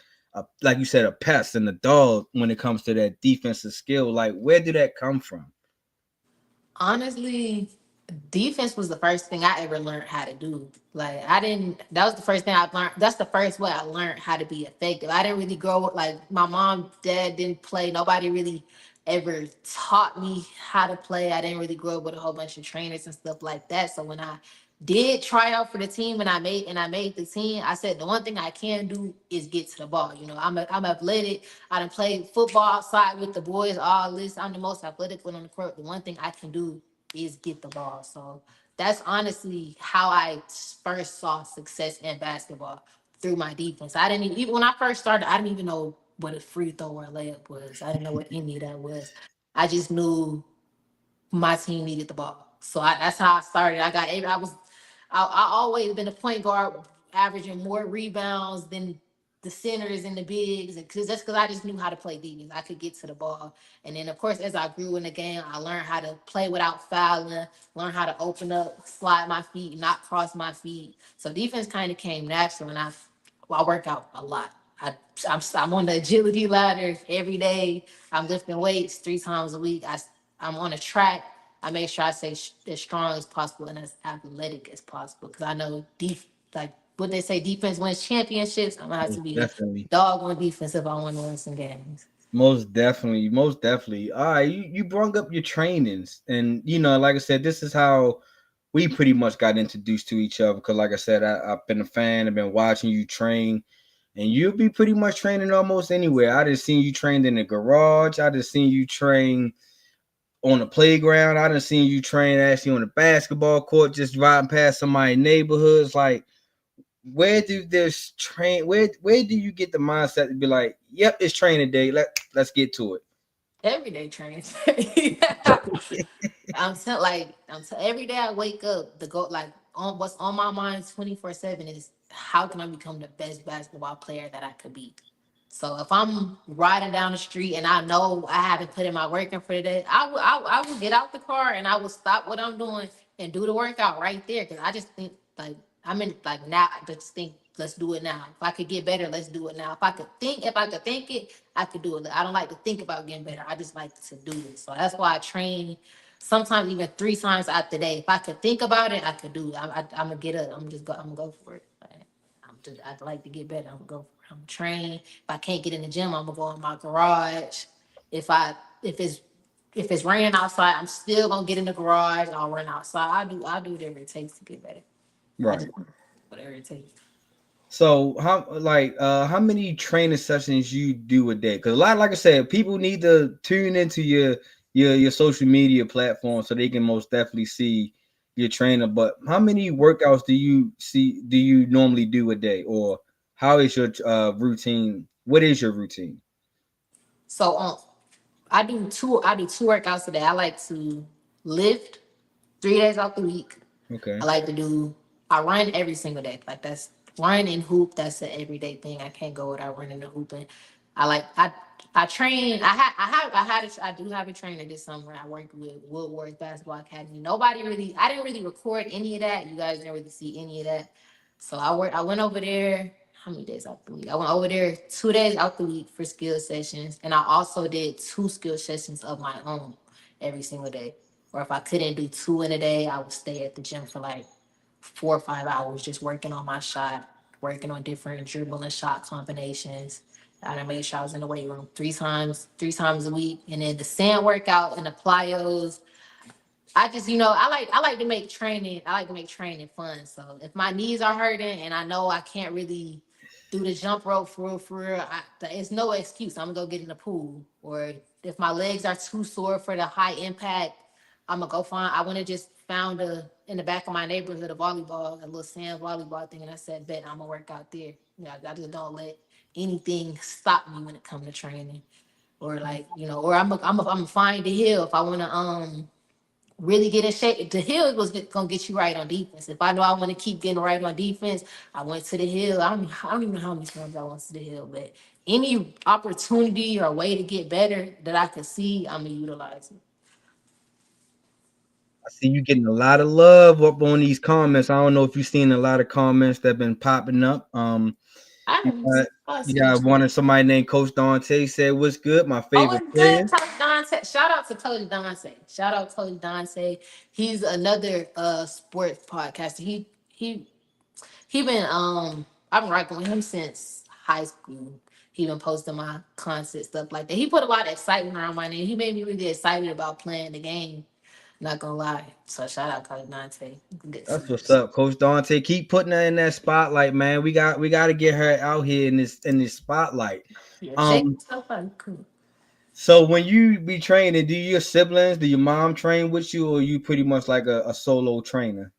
like you said, a pest and a dog when it comes to that defensive skill. Like, where did that come from? Honestly, defense was the first thing I ever learned how to do. Like I didn't. That was the first thing I learned. That's the first way I learned how to be effective. I didn't really grow up like my mom, dad didn't play. Nobody really ever taught me how to play. I didn't really grow up with a whole bunch of trainers and stuff like that. So when I did try out for the team and I made the team, I said the one thing I can do is get to the ball. I'm athletic. I done played football outside with the boys, all this. I'm the most athletic one on the court. The one thing I can do is get the ball. So that's honestly how I first saw success in basketball, through my defense. I didn't even when I first started, I didn't even know what a free throw or a layup was. I didn't know what any of that was. I just knew my team needed the ball. So that's how I started. I always been a point guard, averaging more rebounds than the centers and the bigs, and because I just knew how to play defense. I could get to the ball, and then of course as I grew in the game, I learned how to play without fouling, learn how to open up, slide my feet, not cross my feet. So defense kind of came natural, and I work out a lot. I'm on the agility ladder every day. I'm lifting weights 3 times a week. I'm on a track. I make sure I stay as strong as possible and as athletic as possible because I know like what they say, defense wins championships. I'm gonna have to Most be a definitely. dog on defense if I want to win some games. Most definitely, most definitely. All right, you brought up your trainings, and like I said, this is how we pretty much got introduced to each other. Because, like I said, I've been a fan. I've been watching you train, and you'll be pretty much training almost anywhere. I just seen you trained in the garage. I just seen you train on the playground. I just seen you train actually on the basketball court, just riding past somebody's neighborhoods. Like, where do you get the mindset to be like, yep, it's training day. Let's get to it. Everyday training. Every day I wake up, the go like on what's on my mind 24/7 is how can I become the best basketball player that I could be. So if I'm riding down the street and I know I haven't put in my work in for the day, I will get out the car and I will stop what I'm doing and do the workout right there. Cause I just think like I'm in like now I just think let's do it now. If I could get better, let's do it now. If I could think it, I could do it. I don't like to think about getting better. I just like to do it. So that's why I train sometimes even 3 times out the day. If I could think about it, I could do it. I'm gonna get up. I'm gonna go for it. Like, I'd like to get better. I'm gonna go for it. I'm trained. If I can't get in the gym, I'm gonna go in my garage. If I if it's raining outside, I'm still gonna get in the garage. I'll run outside. I do whatever it takes to get better. I Right. just whatever it takes. So how many training sessions you do a day? Because a lot, like I said, people need to tune into your social media platform so they can most definitely see your trainer. But how many workouts do you normally do a day, or how is your routine? What is your routine? So I do two workouts a day. I like to lift 3 days out the week. I Okay. like to do. I run every single day. Like that's run and hoop. That's an everyday thing. I can't go without running and hooping. I like I train. I do have a trainer this summer. I work with Woodward Basketball Academy. Nobody really. I didn't really record any of that. You guys didn't really see any of that. So I went over there. How many days out the week? I went over there 2 days out the week for skill sessions, and I also did two skill sessions of my own every single day. Or if I couldn't do two in a day, I would stay at the gym for like 4 or 5 hours just working on my shot, working on different dribbling shot combinations. I made sure I was in the weight room three times a week. And then the sand workout and the plyos. I just, I like to make training fun. So if my knees are hurting and I know I can't really do the jump rope for real, it's no excuse. I'm gonna go get in the pool. Or if my legs are too sore for the high impact, I'm gonna go find. I went and just found in the back of my neighborhood a little sand volleyball thing, and I said, "Bet I'm gonna work out there." I just don't let anything stop me when it comes to training. Or like, or I'm gonna find the hill if I wanna really get in shape. The hill was gonna get you right on defense. If I know I want to keep getting right on defense, I went to the hill. I don't even know how many times I went to the hill, but any opportunity or way to get better that I can see, I'm gonna utilize it. I see you getting a lot of love up on these comments. I don't know if you've seen a lot of comments that been popping up. I You haven't got, I you see got what you. one of somebody named Coach Dante said, "What's good? My Oh, favorite it's player." good, Coach Dante. Shout out to Coach Dante. Shout out Coach Dante. He's another sports podcaster. He been I've been rocking with him since high school. He been posting my content stuff like that. He put a lot of excitement around my name. He made me really excited about playing the game. Not gonna lie. So shout out Coach Dante. Good That's stuff. what's up, Coach Dante. Keep putting her in that spotlight, man. We got to get her out here in this spotlight. Yeah, shake Um, yourself out. Cool. so when you be training, do your siblings, do your mom train with you, or you pretty much like a solo trainer?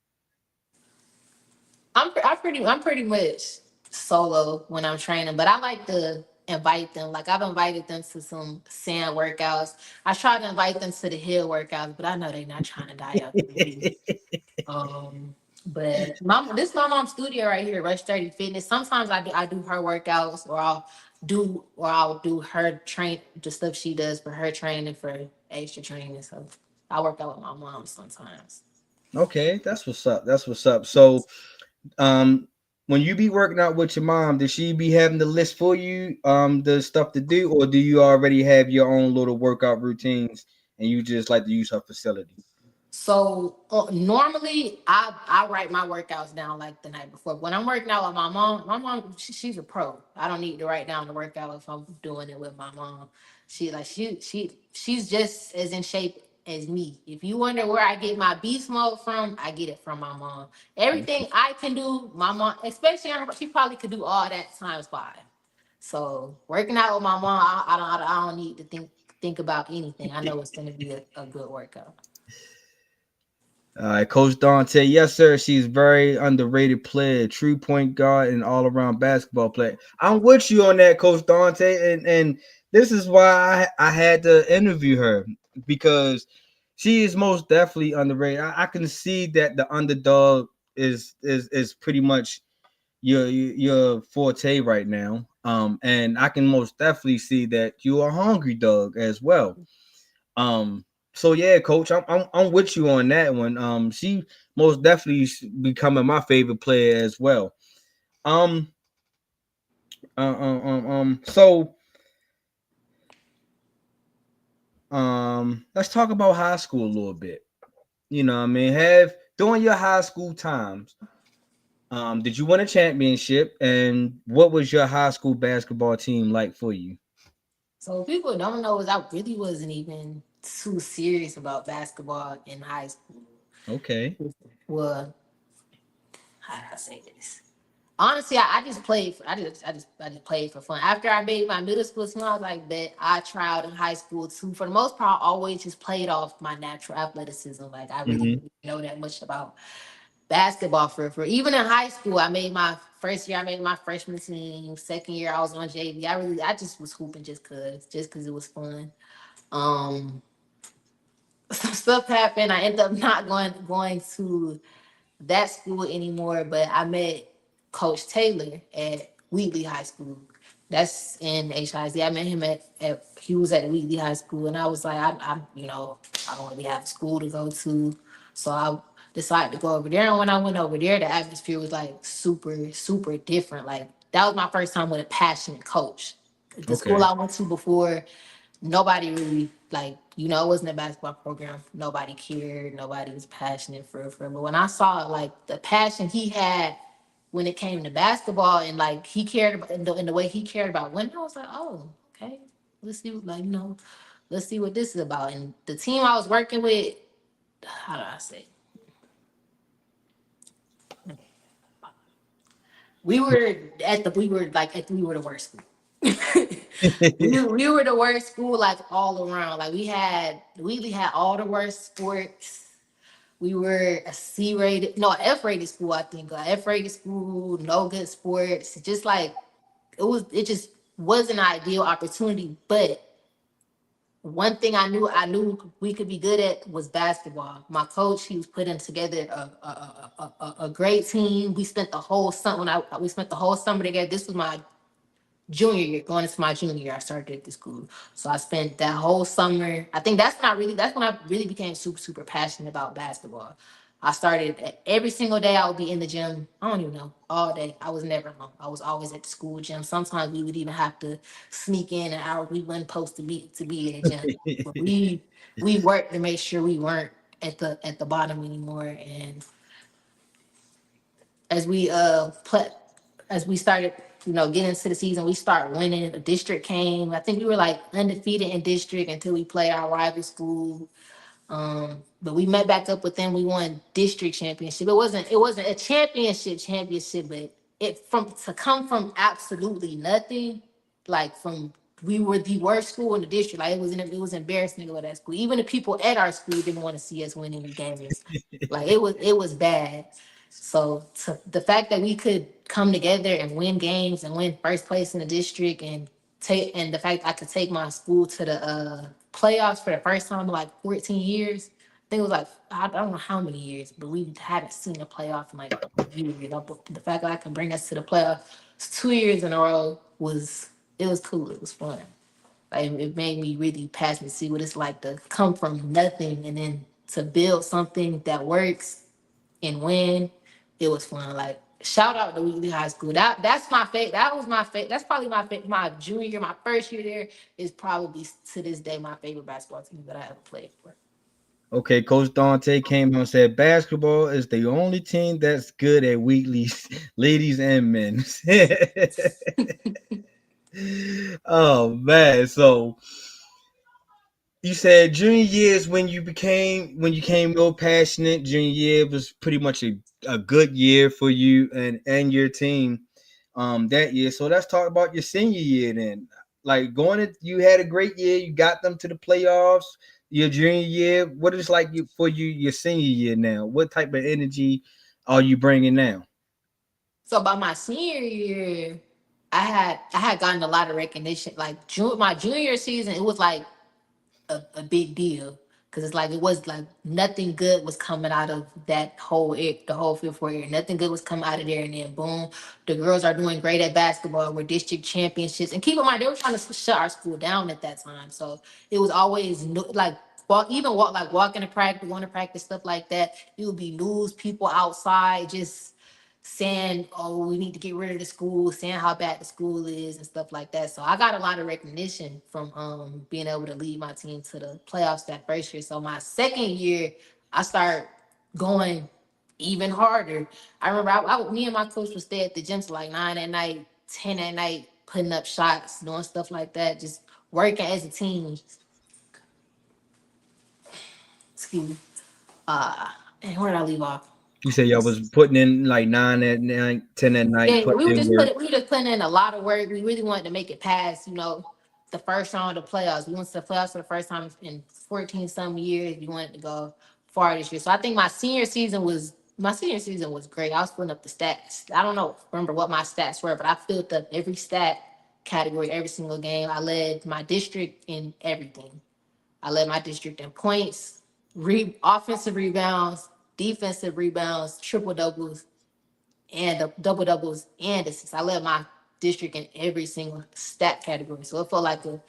I'm pretty much solo when I'm training, but I like to invite them. Like I've invited them to some sand workouts. I try to invite them to the hill workouts, but I know they're not trying to die out there. But this is my mom's studio right here, Rush 30 Fitness. Sometimes I do her workouts, or I'll do her train the stuff she does for her training for extra training. So I work out with my mom sometimes. Okay, that's what's up. That's what's up. So, um, when you be working out with your mom, does she be having the list for you, the stuff to do, or do you already have your own little workout routines and you just like to use her facility? So normally I write my workouts down like the night before. When I'm working out with my mom she's a pro. I don't need to write down the workout if I'm doing it with my mom. She's just as in shape as me. If you wonder where I get my beast mode from, I get it from my mom. Everything I can do, my mom, especially she probably could do all that times five. So working out with my mom, I don't need to think about anything. I know it's going to be a good workout. All right, Coach Dante. Yes, sir. She's very underrated player, true point guard, and all around basketball player. I'm with you on that, Coach Dante, and this is why I had to interview her because she is most definitely underrated. I can see that the underdog is pretty much your forte right now. And I can most definitely see that you're a hungry dog as well. Um, so yeah, coach, I'm with you on that one. She most definitely becoming my favorite player as well. Um, so let's talk about high school a little bit. You know, what I mean, have during your high school times, did you win a championship, and what was your high school basketball team like for you? So people don't know is I really wasn't even too serious about basketball in high school. Okay. Well, how do I say this? Honestly, I just played. I just played for fun. After I made my middle school team, I was like, "Bet I tried in high school too." For the most part, I always just played off my natural athleticism. Like I really Hmm. didn't know that much about basketball for even in high school. I made my first year. I made my freshman team. Second year, I was on JV. I just was hooping just cause it was fun. Um, some stuff happened. I ended up not going to that school anymore, but I met Coach Taylor at Wheatley High School. That's in HIZ. I met him at he was at Wheatley High School, and I was like, I don't really have a school to go to, so I decided to go over there. And when I went over there, the atmosphere was like super different. Like that was my first time with a passionate coach. The school Okay. I went to before, nobody really like, it wasn't a basketball program. Nobody cared. Nobody was passionate for. But when I saw like the passion he had when it came to basketball, and like he cared about in the way he cared about women, I was like, oh, okay, let's see, let's see what this is about. And the team I was working with, how do I say? We were the worst school. We were the worst school, like all around. Like we had all the worst sports. We were a C rated, no, F rated school. I think a F rated school, no good sports. Just like it just wasn't an ideal opportunity. But one thing I knew we could be good at was basketball. My coach, he was putting together a great team. We spent the whole summer. We spent the whole summer together. This was my junior year, going into my junior year, I started at the school. So I spent that whole summer. I think that's when I really became super passionate about basketball. I started every single day. I would be in the gym. I don't even know, all day. I was never home. I was always at the school gym. Sometimes we would even have to sneak in an hour we wasn't supposed to be in the gym. But we worked to make sure we weren't at the bottom anymore. And as we as we started, getting into the season, we start winning. The district came. I think we were like undefeated in district until we played our rival school. But we met back up with them. We won district championship. It wasn't a championship, but it from to come from absolutely nothing, like from we were the worst school in the district. Like it was embarrassing to go to that school. Even the people at our school didn't want to see us win any games. Like it was bad. So the fact that we could come together and win games and win first place in the district and the fact I could take my school to the playoffs for the first time in like 14 years. I think it was like I don't know how many years, but we hadn't seen a playoff in like years. But the fact that I can bring us to the playoffs 2 years in a row was cool. It was fun. Like it made me really passionate to see what it's like to come from nothing and then to build something that works and win. It was fun. Like shout out to Wheatley High School. That's my favorite. That was my favorite. That's probably my junior year. My first year there is probably to this day my favorite basketball team that I ever played for. Okay, Coach Dante came on and said basketball is the only team that's good at Wheatley's ladies and men. Oh man, so you said junior year is when you came real passionate. Junior year was pretty much a good year for you and your team that year. So let's talk about your senior year then. Like you had a great year, you got them to the playoffs. Your junior year, what is like for you your senior year now? What type of energy are you bringing now? So by my senior year, I had gotten a lot of recognition. Like my junior season, it was like a big deal because it's like it was like nothing good was coming out of the whole fifth year. Nothing good was coming out of there, and then boom, the girls are doing great at basketball. We're district championships, and keep in mind they were trying to shut our school down at that time, so it was always like walking to practice, going to practice, stuff like that. It would be news people outside just saying, "Oh, we need to get rid of the school," saying how bad the school is and stuff like that. So I got a lot of recognition from being able to lead my team to the playoffs that first year. So my second year, I start going even harder. I remember me and my coach would stay at the gym till like 9 at night, 10 at night, putting up shots, doing stuff like that, just working as a team. Excuse me. And where did I leave off? You say y'all was putting in like 9 at night, 10 at night, Yeah, putting in work. we just putting in a lot of work. We really wanted to make it past, the first round of the playoffs. We went to the playoffs for the first time in 14 some years. We wanted to go far this year. So I think my senior season was great. I was putting up the stats. I don't know, remember what my stats were, but I filled up every stat category, every single game. I led my district in everything. I led my district in points, offensive rebounds, defensive rebounds, triple doubles, and the double doubles and assists. I led my district in every single stat category. So it felt like a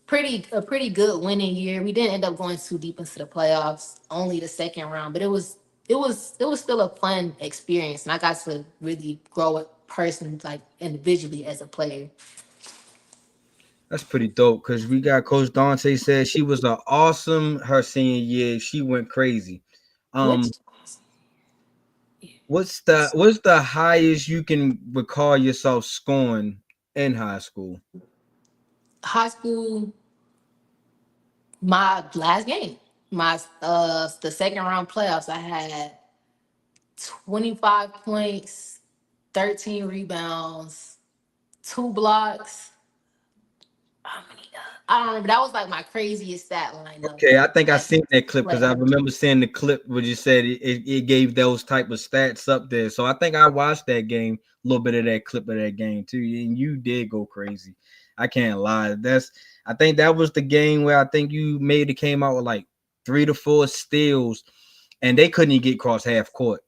pretty good winning year. We didn't end up going too deep into the playoffs, only the second round, but it was still a fun experience, and I got to really grow a person like individually as a player. That's pretty dope because we got Coach Dante said she was an awesome her senior year. She went crazy. Which Um, what's the highest you can recall yourself scoring in high school? high school, my last game, my the second round playoffs, I had 25 points, 13 rebounds, 2 blocks. How many? I don't remember. That was like my craziest stat line of Okay, I think I like seen that clip because I playoff. remember seeing the clip where you said it gave those type of stats up there. So I think I watched that game, a little bit of that clip of that game too, and you did go crazy. I can't lie. I think that was the game where I think you made it came out with like 3 to 4 steals, and they couldn't even get across half court.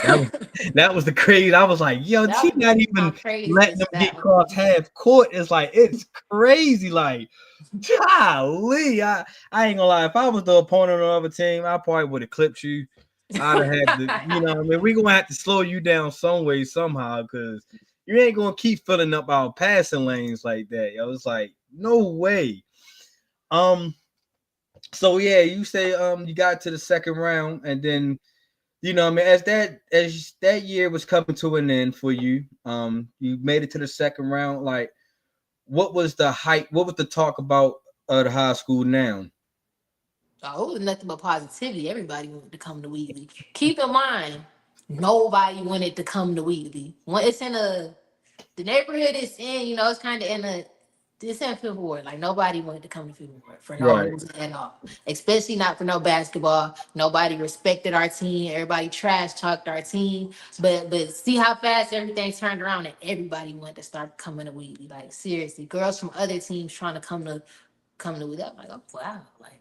That was that was the crazy. I was like, yo, That she was not definitely my even letting craziest them get stat across line. half court. It's crazy. Like, golly, I ain't gonna lie. If I was the opponent on the other team, I probably would have clipped you. I'd have had to, I mean, we're gonna have to slow you down some way, somehow, because you ain't gonna keep filling up our passing lanes like that. Yo, it's like, no way. Um, so yeah, you say you got to the second round, and then I mean, as that year was coming to an end for you, you made it to the second round. Like, what was the hype? What was the talk about the high school now? Oh, it was nothing but positivity. Everybody wanted to come to Wheatley. Keep in mind, nobody wanted to come to Wheatley. When it's in the neighborhood it's in, it's kind of it's in Fifth Ward. Like nobody wanted to come to Fifth Ward for no Right. reason at all. Especially not for no basketball. Nobody respected our team. Everybody trash talked our team. But see how fast everything turned around and everybody wanted to start coming to Wheatley. Like seriously, girls from other teams trying to come to Wheatley. I'm like, oh wow, like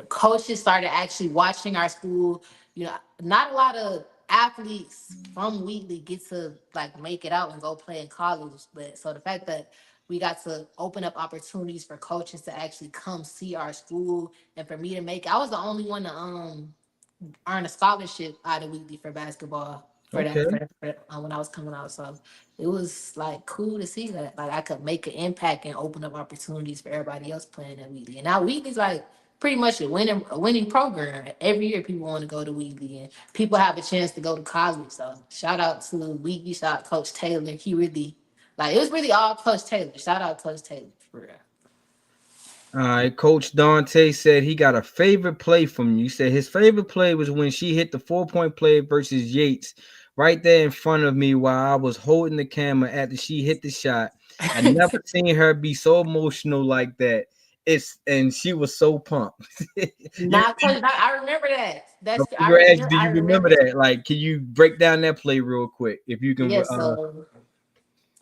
coaches started actually watching our school. Not a lot of athletes from Wheatley get to like make it out and go play in college. But so the fact that we got to open up opportunities for coaches to actually come see our school and for me to make I was the only one to earn a scholarship out of Wheatley for basketball for Okay. that when I was coming out. So it was like cool to see that like I could make an impact and open up opportunities for everybody else playing at Wheatley. And now Wheatley's like pretty much a winning program. Every year people want to go to Wheatley and people have a chance to go to college. So shout out to Wheatley, shout out Coach Taylor. He really it was really all Coach Taylor. Shout out Coach Taylor for real. All right, Coach Dante said he got a favorite play from you. He said his favorite play was when she hit the 4 point play versus Yates right there in front of me while I was holding the camera after she hit the shot. I never seen her be so emotional like that. And she was so pumped. you, Nah, Coach, I remember that. do I you remember remember. that? Like, can you break down that play real quick if you can? Yes, so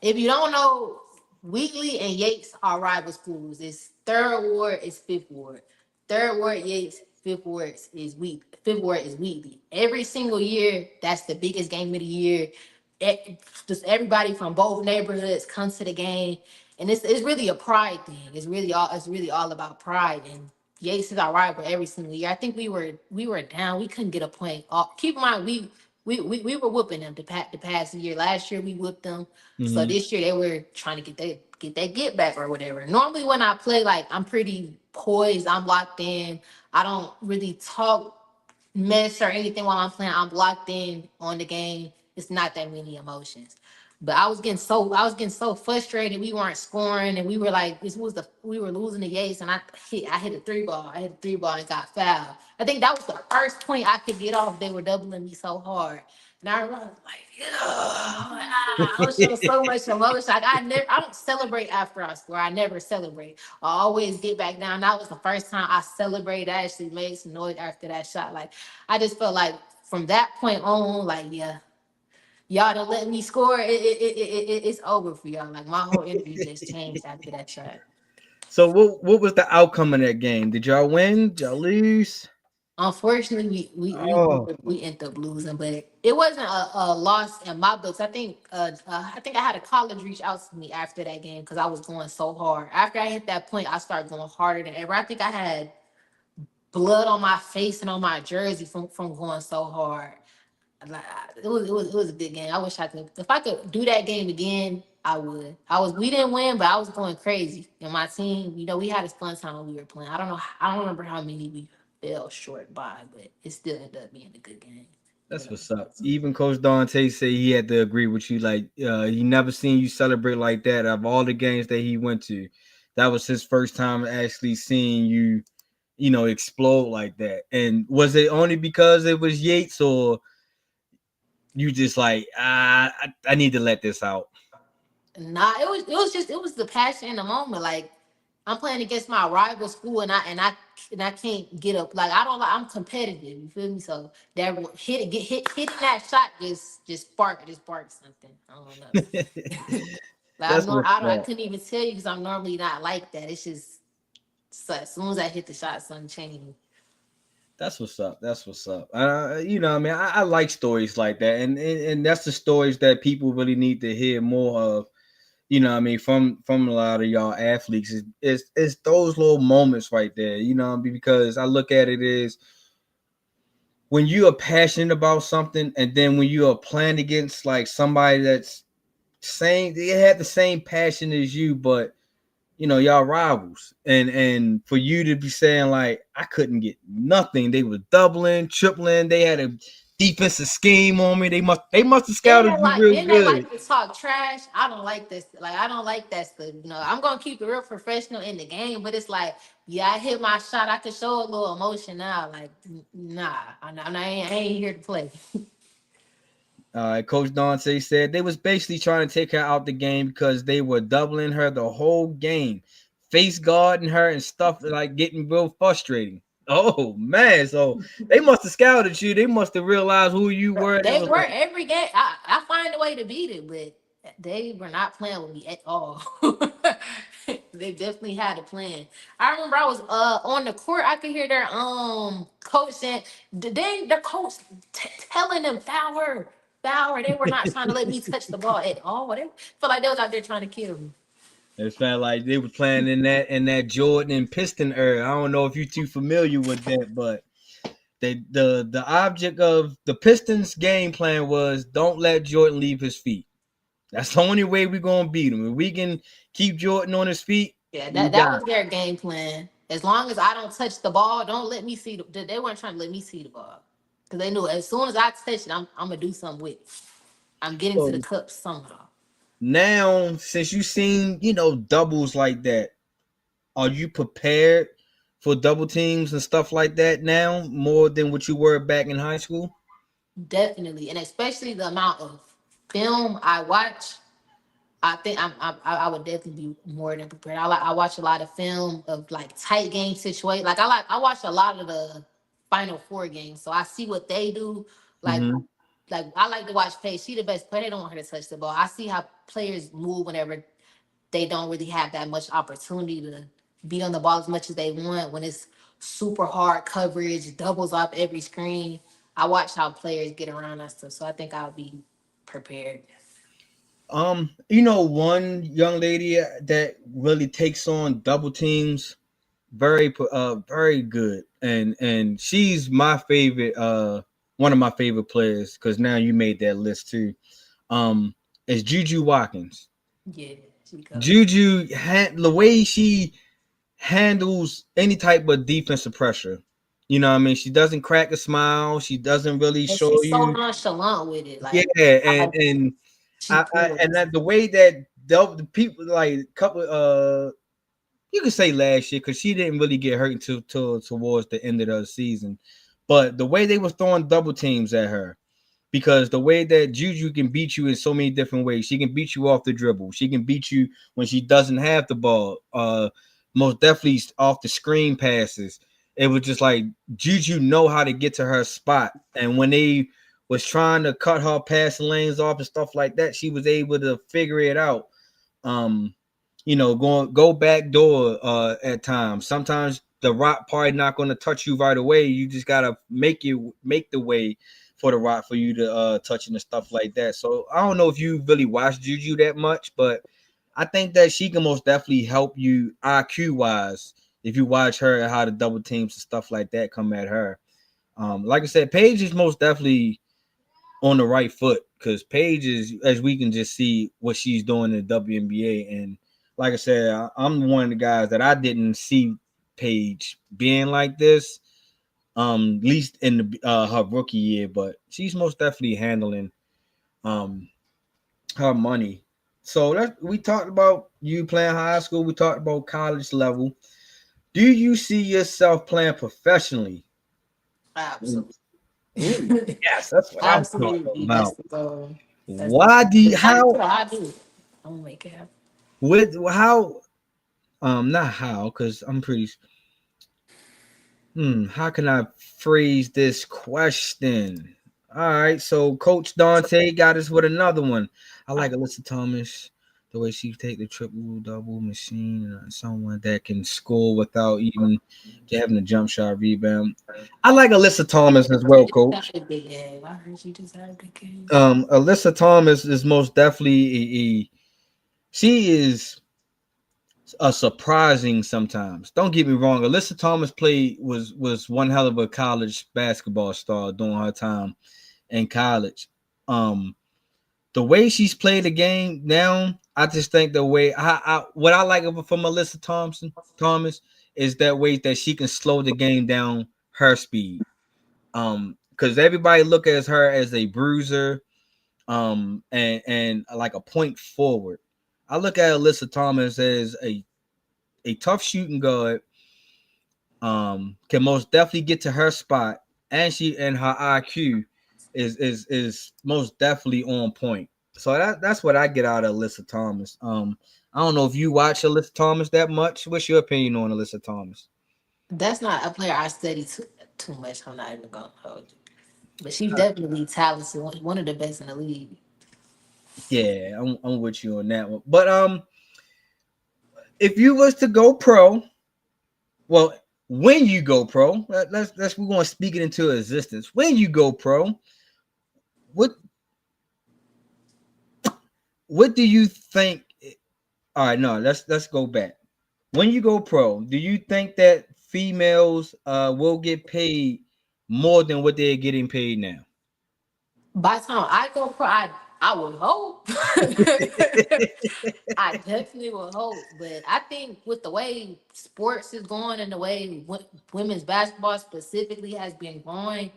if you don't know, Wheatley and Yates are rival schools. It's Third Ward, it's Fifth Ward. Third Ward Yates, Fifth Ward is Wheatley. Every single year, that's the biggest game of the year. Just everybody from both neighborhoods comes to the game, and it's really a pride thing. It's really all about pride. And Yates is our rival every single year. I think we were down. We couldn't get a point. Keep in mind we were whooping them the past year. Last year we whooped them. So Mhm. this year they were trying to get back or whatever. Normally when I play, like I'm pretty poised, I'm locked in. I don't really talk mess or anything while I'm playing. I'm locked in on the game. It's not that many emotions. But I was getting so frustrated. We weren't scoring, and we were like, we were losing the Yates, and I hit a three ball. I hit a three ball and got fouled. I think that was the first point I could get off. They were doubling me so hard, and I remember like, yeah, I was showing so much emotion. Like I don't celebrate after I score. I never celebrate. I always get back down. That was the first time I celebrated. I actually made some noise after that shot. Like I just felt like from that point on, like yeah, y'all don't let me score. It's over for y'all. Like my whole energy just changed after that shot. So what was the outcome of that game? Did y'all win? Did y'all lose? Unfortunately, Oh, we ended up losing, but it wasn't a loss in my books. I think I had a college reach out to me after that game because I was going so hard. After I hit that point, I started going harder than ever. I think I had blood on my face and on my jersey from going so hard. Like it was a good game. I wish I could. If I could do that game again, I would. We didn't win, but I was going crazy. And my team, we had a fun time when we were playing. I don't know. I don't remember how many we fell short by, but it still ended up being a good game. that's what's up. Even Coach Dante said he had to agree with you. Like he never seen you celebrate like that. Of all the games that he went to, that was his first time actually seeing you, explode like that. And was it only because it was Yates, or you just like I need to let this out? Nah, it was the passion in the moment. Like I'm playing against my rival school, and I can't get up. Like I don't like. I'm competitive. You feel me? So that hitting that shot just sparked something. I don't know. Like That's what's I up. couldn't even tell you because I'm normally not like that. It's just so as soon as I hit the shot, something changed. That's what's up. That's what's up. I mean, I like stories like that, and that's the stories that people really need to hear more of. I mean, from a lot of y'all athletes, it's those little moments right there. I mean, because I look at it as when you are passionate about something, and then when you are playing against like somebody that's they have the same passion as you, but y'all rivals, and for you to be saying like I couldn't get nothing, they were doubling, tripling, they had a defensive scheme on me. They must have scouted you real Then they good. like to talk trash. I don't like this. Like I don't like that stuff. I'm gonna keep it real professional in the game, but it's like, yeah, I hit my shot. I could show a little emotion now. Like, nah, I ain't here to play. Coach Dante said they was basically trying to take her out the game because they were doubling her the whole game, face guarding her and stuff, like getting real frustrating. Oh man, so they must have scouted you. They must have realized who you were. They They was were like, every game. I find a way to beat it, but they were not playing with me at all. They definitely had a plan. I remember I was on the court. I could hear their coach saying, their coach telling them foul her, foul her. They were not trying to let me touch the ball at all. They felt like they was out there trying to kill me. it felt like they were playing in that Jordan and Piston era. I don't know if you're too familiar with that, but the object of the Pistons game plan was don't let Jordan leave his feet. That's the only way we're gonna beat him. If we can keep Jordan on his feet, Yeah, we that got was their game plan. As long as I don't touch the ball, don't let me see they weren't trying to let me see the ball. Because they knew as soon as I touch it, I'm gonna do something with it. I'm getting to the so cup somehow. now since you've seen, doubles like that, are you prepared for double teams and stuff like that now more than what you were back in high school? Definitely. And especially the amount of film I watch, I think I would definitely be more than prepared. I watch a lot of film of like tight game situation. I watch a lot of the Final Four games, so I see what they do. Like Mm-hmm. I like to watch Paige. She the best player. They don't want her to touch the ball. I see how players move whenever they don't really have that much opportunity to be on the ball as much as they want. When it's super hard coverage, doubles off every screen. I watch how players get around that stuff, so I think I'll be prepared. One young lady that really takes on double teams very good, and she's my favorite, one of my favorite players, because now you made that list too. Is Juju Watkins. Yeah, she cold. The way she handles any type of defensive pressure. I mean, she doesn't crack a smile. She doesn't really And show she's so you. nonchalant with it. Yeah, Like, I and like it. She And was. that the way that the people like couple you could say last year because she didn't really get hurt until towards the end of the season, but the way they was throwing double teams at her because the way that Juju can beat you in so many different ways. She can beat you off the dribble. She can beat you when she doesn't have the ball. Most definitely off the screen passes. It was just like Juju know how to get to her spot. And when they was trying to cut her passing lanes off and stuff like that, she was able to figure it out. Um, go back door at times. Sometimes the rock probably not going to touch you right away. You just gotta make the way for the rock for you to touch and stuff like that. So I don't know if you really watch Juju that much, but I think that she can most definitely help you IQ wise if you watch her and how the double teams and stuff like that come at her. Like I said, Paige is most definitely on the right foot because Paige is, as we can just see what she's doing in the WNBA. And like I said, I'm one of the guys that I didn't see Paige being like this, at least in her rookie year, but she's most definitely handling um her money. So that we talked about you playing high school, we talked about college level. Do you see yourself playing professionally? Ooh, Absolutely. yes, that's what I'm talking Absolutely. That's about. the goal. That's the Why do you, if I how do, I do. I'm gonna make it happen. with how not how because I'm pretty how can I phrase this question? All right, so Coach Dante got us with another one. I like Alyssa Thomas, the way she take the triple double machine, someone that can score without even having a jump shot rebound. I like Alyssa Thomas as well, You just Coach. had a big game. I heard you just had a big game. Alyssa Thomas is most definitely she is a surprising sometimes. Don't get me wrong. Alyssa Thomas played was one hell of a college basketball star during her time in college. Um, the way she's played the game now, I just think the way what I like from Alyssa Thomas is that way that she can slow the game down her speed. Because everybody look at her as a bruiser, and like a point forward. I look at Alyssa Thomas as a tough shooting guard, can most definitely get to her spot, and her IQ is most definitely on point. So that's what I get out of Alyssa Thomas. I don't know if you watch Alyssa Thomas that much. What's your opinion on Alyssa Thomas? That's not a player I study too much. I'm not even gonna hold you. But she's definitely talented. One of the best in the league. Yeah, I'm with you on that one. But if you was to go pro, well, when you go pro, let's we're gonna speak it into existence. When you go pro, what what do you think? All right, no, let's go back. When you go pro, do you think that females will get paid more than what they're getting paid now? By the time I go pro, I would hope. I definitely would hope, but I think with the way sports is going and the way women's basketball specifically has been going,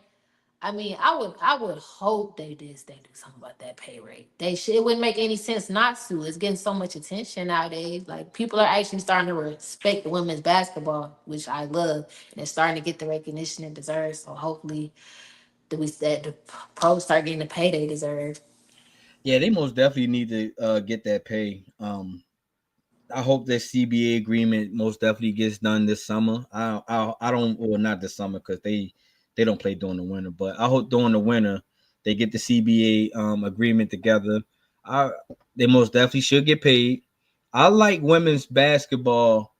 I mean, I would hope they do something about that pay rate. They should. It wouldn't make any sense not to. It's getting so much attention nowadays. Like people are actually starting to respect the women's basketball, which I love, and it's starting to get the recognition it deserves. So hopefully, that the pros start getting the pay they deserve. Yeah, they most definitely need to get that pay. I hope that CBA agreement most definitely gets done this summer. I don't, well, not this summer because they don't play during the winter, but I hope during the winter they get the CBA agreement together. I They most definitely should get paid. I like women's basketball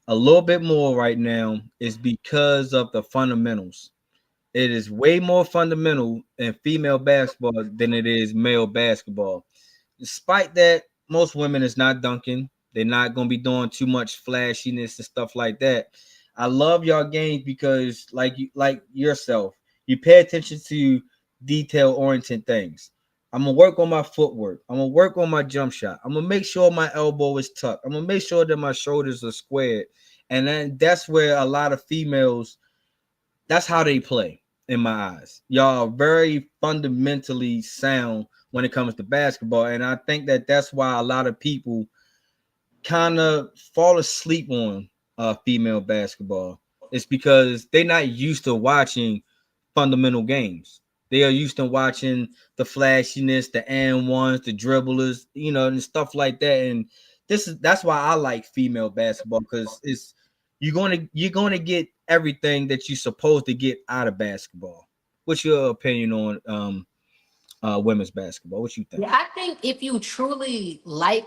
a little bit more right now is because of the fundamentals. It is way more fundamental in female basketball than it is male basketball. Despite that, most women is not dunking. They're not gonna be doing too much flashiness and stuff like that. I love y'all games because, like yourself, you pay attention to detail oriented things. I'm gonna work on my footwork. I'm gonna work on my jump shot. I'm gonna make sure my elbow is tucked. I'm gonna make sure that my shoulders are squared. And then that's where a lot of females, that's how they play. in my eyes. Y'all are very fundamentally sound when it comes to basketball, and I think that that's why a lot of people kind of fall asleep on female basketball. It's because they're not used to watching fundamental games. They are used to watching the flashiness, the and ones, the dribblers, and stuff like that. And that's why I like female basketball, because it's you're gonna get everything that you're supposed to get out of basketball. What's your opinion on women's basketball? What you think? Yeah, I think if you truly like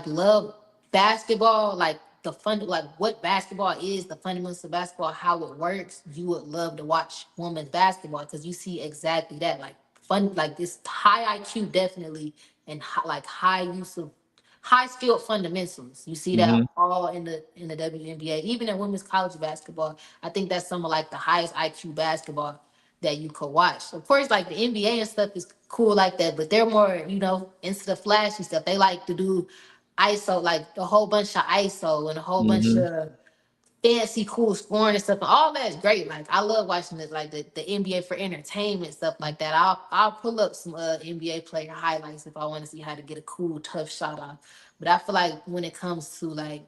love basketball, like the fun, like what basketball is, the fundamentals of basketball, how it works, you would love to watch women's basketball because you see exactly that, like fun, like this high IQ definitely, and like high use of high skilled fundamentals. You see Mm-hmm. that all in the WNBA, even in women's college basketball. I think that's some of like the highest IQ basketball that you could watch. Of course, like the NBA and stuff is cool like that, but they're more, into the flashy stuff. They like to do ISO, like a whole bunch of ISO and a whole bunch Mm-hmm. of fancy, cool scoring and stuff. And all that's great. Like I love watching it, like the NBA for entertainment stuff like that. I'll pull up some NBA player highlights if I want to see how to get a cool, tough shot off. But I feel like when it comes to like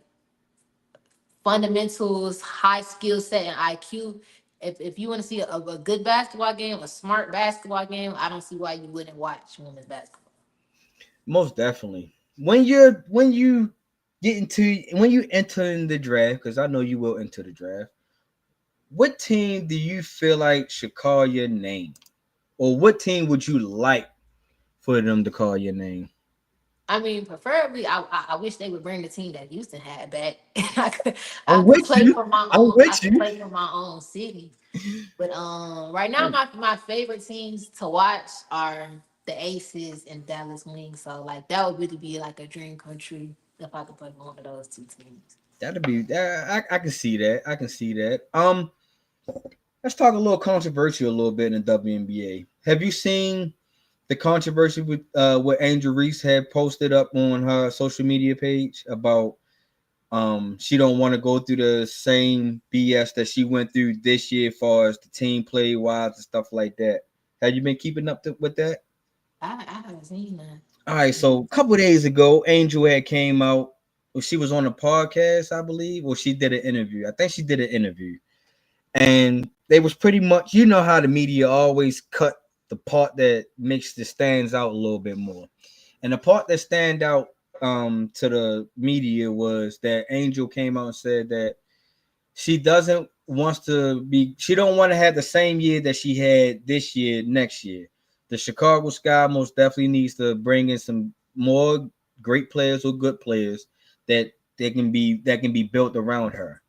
fundamentals, high skill set, and IQ. If you want to see a good basketball game, a smart basketball game, I don't see why you wouldn't watch women's basketball. Most definitely. When you enter in the draft, because I know you will enter the draft, what team do you feel like should call your name? Or what team would you like for them to call your name? I mean, preferably, I wish they would bring the team that Houston had back. I I'm could with play you. for my I'm own. I with could you. play for my own city. But right now, my favorite teams to watch are the Aces and Dallas Wings. So like that would really be like a dream country if I could play for one of those two teams. That'd be that. I can see that. I can see that. Let's talk a little controversial a little bit in the WNBA. Have you seen the controversy with what Angel Reese had posted up on her social media page about she don't want to go through the same BS that she went through this year as far as the team play wise and stuff like that? Have you been keeping up with that? I haven't seen that. All right, so a couple days ago, Angel had came out. Well, she was on a podcast, I believe, or she did an interview. I think she did an interview, and they was pretty much, how the media always cut the part that makes the stands out a little bit more, and the part that stand out to the media was that Angel came out and said that she don't want to have the same year that she had this year next year. The Chicago Sky most definitely needs to bring in some more great players or good players that can be built around her.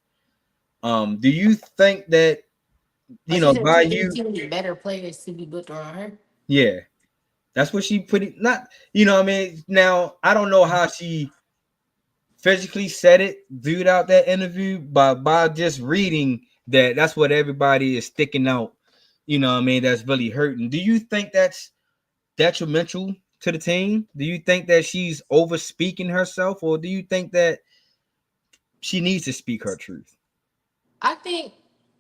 Do you think that Oh, she said by you? she needs better players to be built around her. Yeah, that's what she put it. Not what I mean. Now I don't know how she physically said it throughout that interview, but by just reading that, that's what everybody is sticking out. What I mean, that's really hurting. Do you think that's detrimental to the team? Do you think that she's over speaking herself, or do you think that she needs to speak her truth? I think,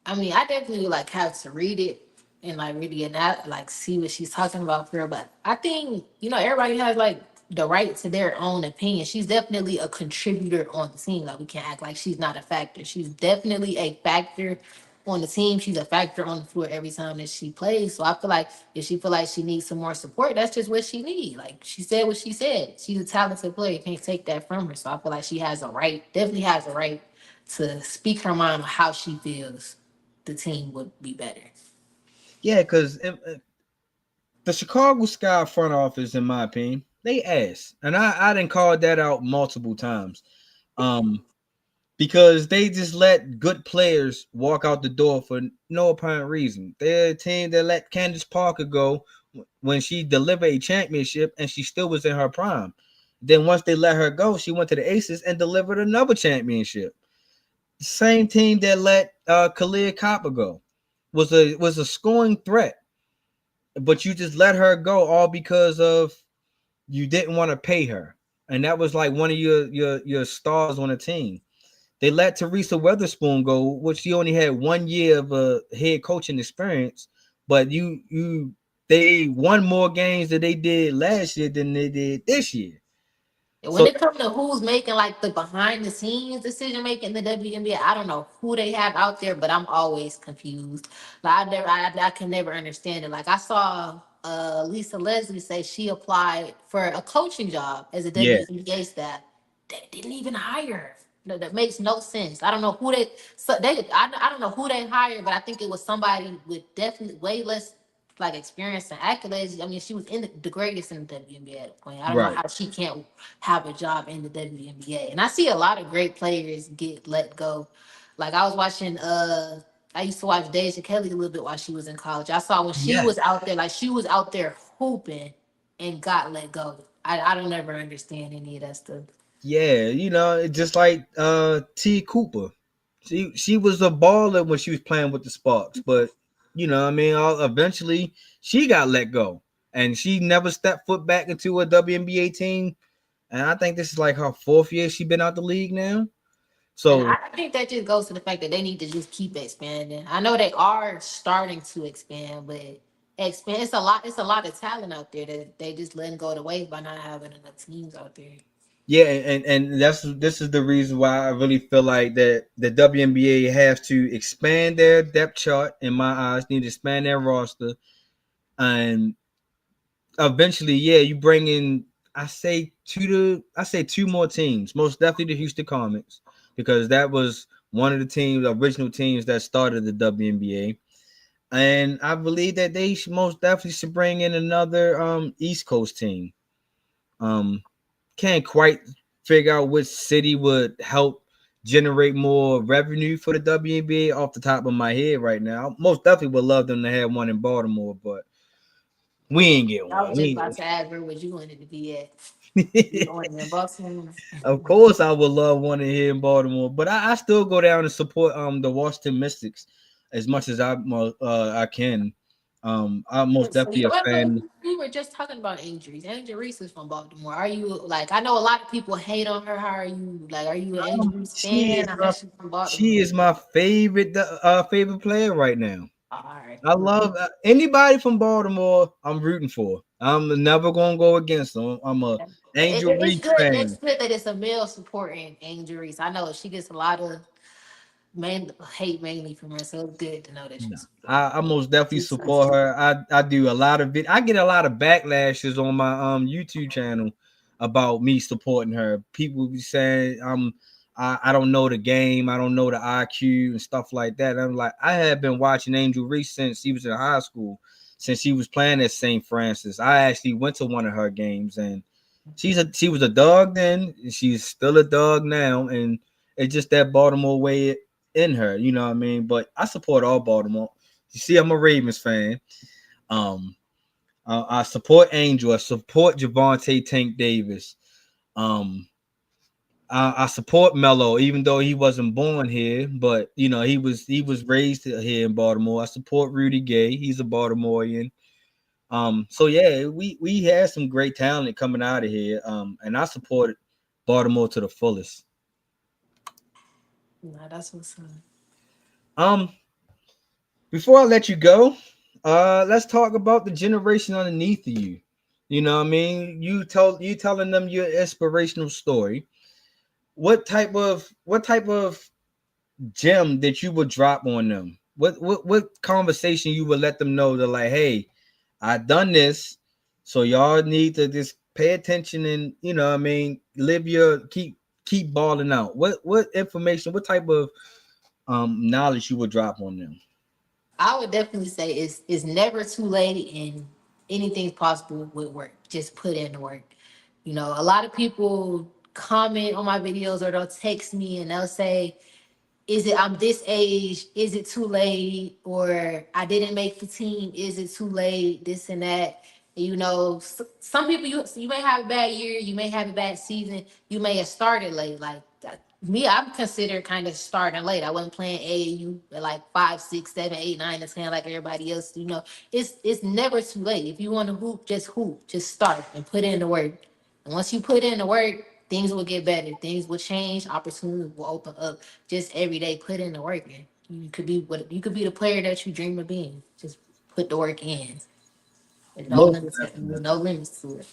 I mean, I definitely like have to read it and like really and that like see what she's talking about for real. But I think everybody has like the right to their own opinion. She's definitely a contributor on the team. Like we can't act like she's not a factor. She's definitely a factor on the team. She's a factor on the floor every time that she plays. So I feel like if she feel like she needs some more support, that's just what she needs. Like she said what she said. She's a talented player. Can't take that from her. So I feel like she has a right, definitely has a right to speak her mind on how she feels the team would be better. Yeah, because the Chicago Sky front office, in my opinion, they ass, and I didn't call that out multiple times. Um, because they just let good players walk out the door for no apparent reason. They're a team that let Candace Parker go when she delivered a championship and she still was in her prime. Then once they let her go, she went to the Aces and delivered another championship. The same team that let Kalia Copper go was a scoring threat, but you just let her go all because of you didn't want to pay her, and that was like one of your stars on the team. They let Teresa Weatherspoon go, which she only had 1 year of a head coaching experience, but they won more games than they did last year than they did this year. When So it comes to who's making like the behind the scenes decision making in the WNBA, I don't know who they have out there, but I'm always confused. Like I can never understand it. Like I saw Lisa Leslie say she applied for a coaching job as a yeah, WNBA staff. They didn't even hire her. No, that makes no sense. I don't know who they. So I don't know who they hired, but I think it was somebody with definitely way less like experience and accolades. I mean, she was in the greatest in the WNBA at the point. I don't know right. how she can't have a job in the WNBA. And I see a lot of great players get let go. Like I was watching I used to watch Deja Kelly a little bit while she was in college. I saw when she Yes. was out there, like she was out there hooping and got let go. I don't ever understand any of that stuff. Yeah, just like T Cooper. She was a baller when she was playing with the Sparks, but I mean, eventually she got let go, and she never stepped foot back into a WNBA team. And I think this is like her fourth year she been out the league now. And So I think that just goes to the fact that they need to just keep expanding. I know they are starting to expand, but expand it's a lot of talent out there that they just letting go to waste by not having enough teams out there. yeah, and this is the reason why I really feel like that the WNBA has to expand their depth chart. In my eyes, need to expand their roster, and eventually, yeah, you bring in. I say two more teams. Most definitely the Houston Comets, because that was one of the teams, the original teams that started the WNBA. And I believe that they should most definitely should bring in another East Coast team. Um, can't quite figure out which city would help generate more revenue for the WNBA off the top of my head right now. I most definitely would love them to have one in Baltimore, but we ain't get I one. was just about to ask where would you wanted to be at? You wanted in Baltimore? Of course, I would love one in here in Baltimore, but I still go down and support the Washington Mystics as much as I can. I'm most So definitely a fan. we were just talking about injuries. Angel Reese is from Baltimore. Are you like? I know a lot of people hate on her. How are you? Like, are you an Angel Reese She is fan? I know my she's from she Baltimore. is my favorite player right now. All right. I love anybody from Baltimore. I'm rooting for. I'm never gonna go against them. I'm a Angel It's Reese good. It's fan. good that it's a male supporting Angel Reese. I know she gets a lot of hate mainly from her, so it's good to know that you No, support I most definitely her. support her. I do a lot of I get a lot of backlashes on my YouTube channel about me supporting her. People be saying I don't know the game, I don't know the IQ and stuff like that. I'm like, I have been watching Angel Reese since she was in high school, since she was playing at St. Francis. I actually went to one of her games, and she was a dog then, she's still a dog now, and it's just that Baltimore way in her, you know what I mean? But I support all Baltimore. You see, I'm a Ravens fan. Um, I support Angel. I support Javante Tank Davis. Um, I support Melo, even though he wasn't born here, but he was raised here in Baltimore. I support Rudy Gay. He's a Baltimorean. So yeah, we had some great talent coming out of here. And I supported Baltimore to the fullest. Nah, that's what's up. Um, Before I let you go, let's talk about the generation underneath of you. You know what I mean? You telling them your inspirational story. What type of gem that you would drop on them? What conversation you would let them know that, like, hey, I done this, so y'all need to just pay attention and what I mean, live your keep balling out. What information, what type of knowledge you would drop on them? I would definitely say it's never too late and anything's possible with work. Just put in the work. You know, a lot of people comment on my videos or they'll text me and they'll say, is it I'm this age? Is it too late? Or I didn't make the team. Is it too late? This and that. You know, some people you may have a bad year, you may have a bad season, you may have started late. Like me, I'm considered kind of starting late. I wasn't playing AAU at like 5, 6, 7, 8, 9, and 10 like everybody else. You know, it's never too late. If you want to hoop, just start and put in the work. And once you put in the work, things will get better. Things will change. Opportunities will open up. Just every day, put in the work. And you could be the player that you dream of being. Just put the work in. And Most definitely. no limits to it.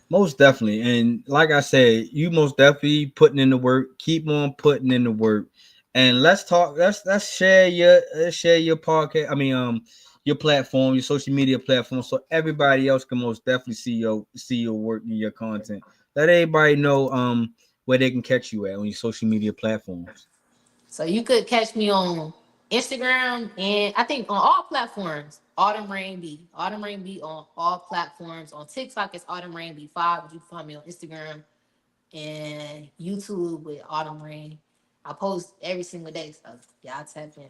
Most definitely. And like I said, you most definitely putting in the work. Keep on putting in the work. And let's talk. Let's share your podcast. Your platform, your social media platform, so everybody else can most definitely see your work and your content. Let everybody know where they can catch you at on your social media platforms. So you could catch me on Instagram and I think on all platforms. Autumn Rain B. Autumn Rain B on all platforms. On TikTok, it's Autumn Rain B5. But you can find me on Instagram and YouTube with Autumn Rain. I post every single day, so y'all tap in.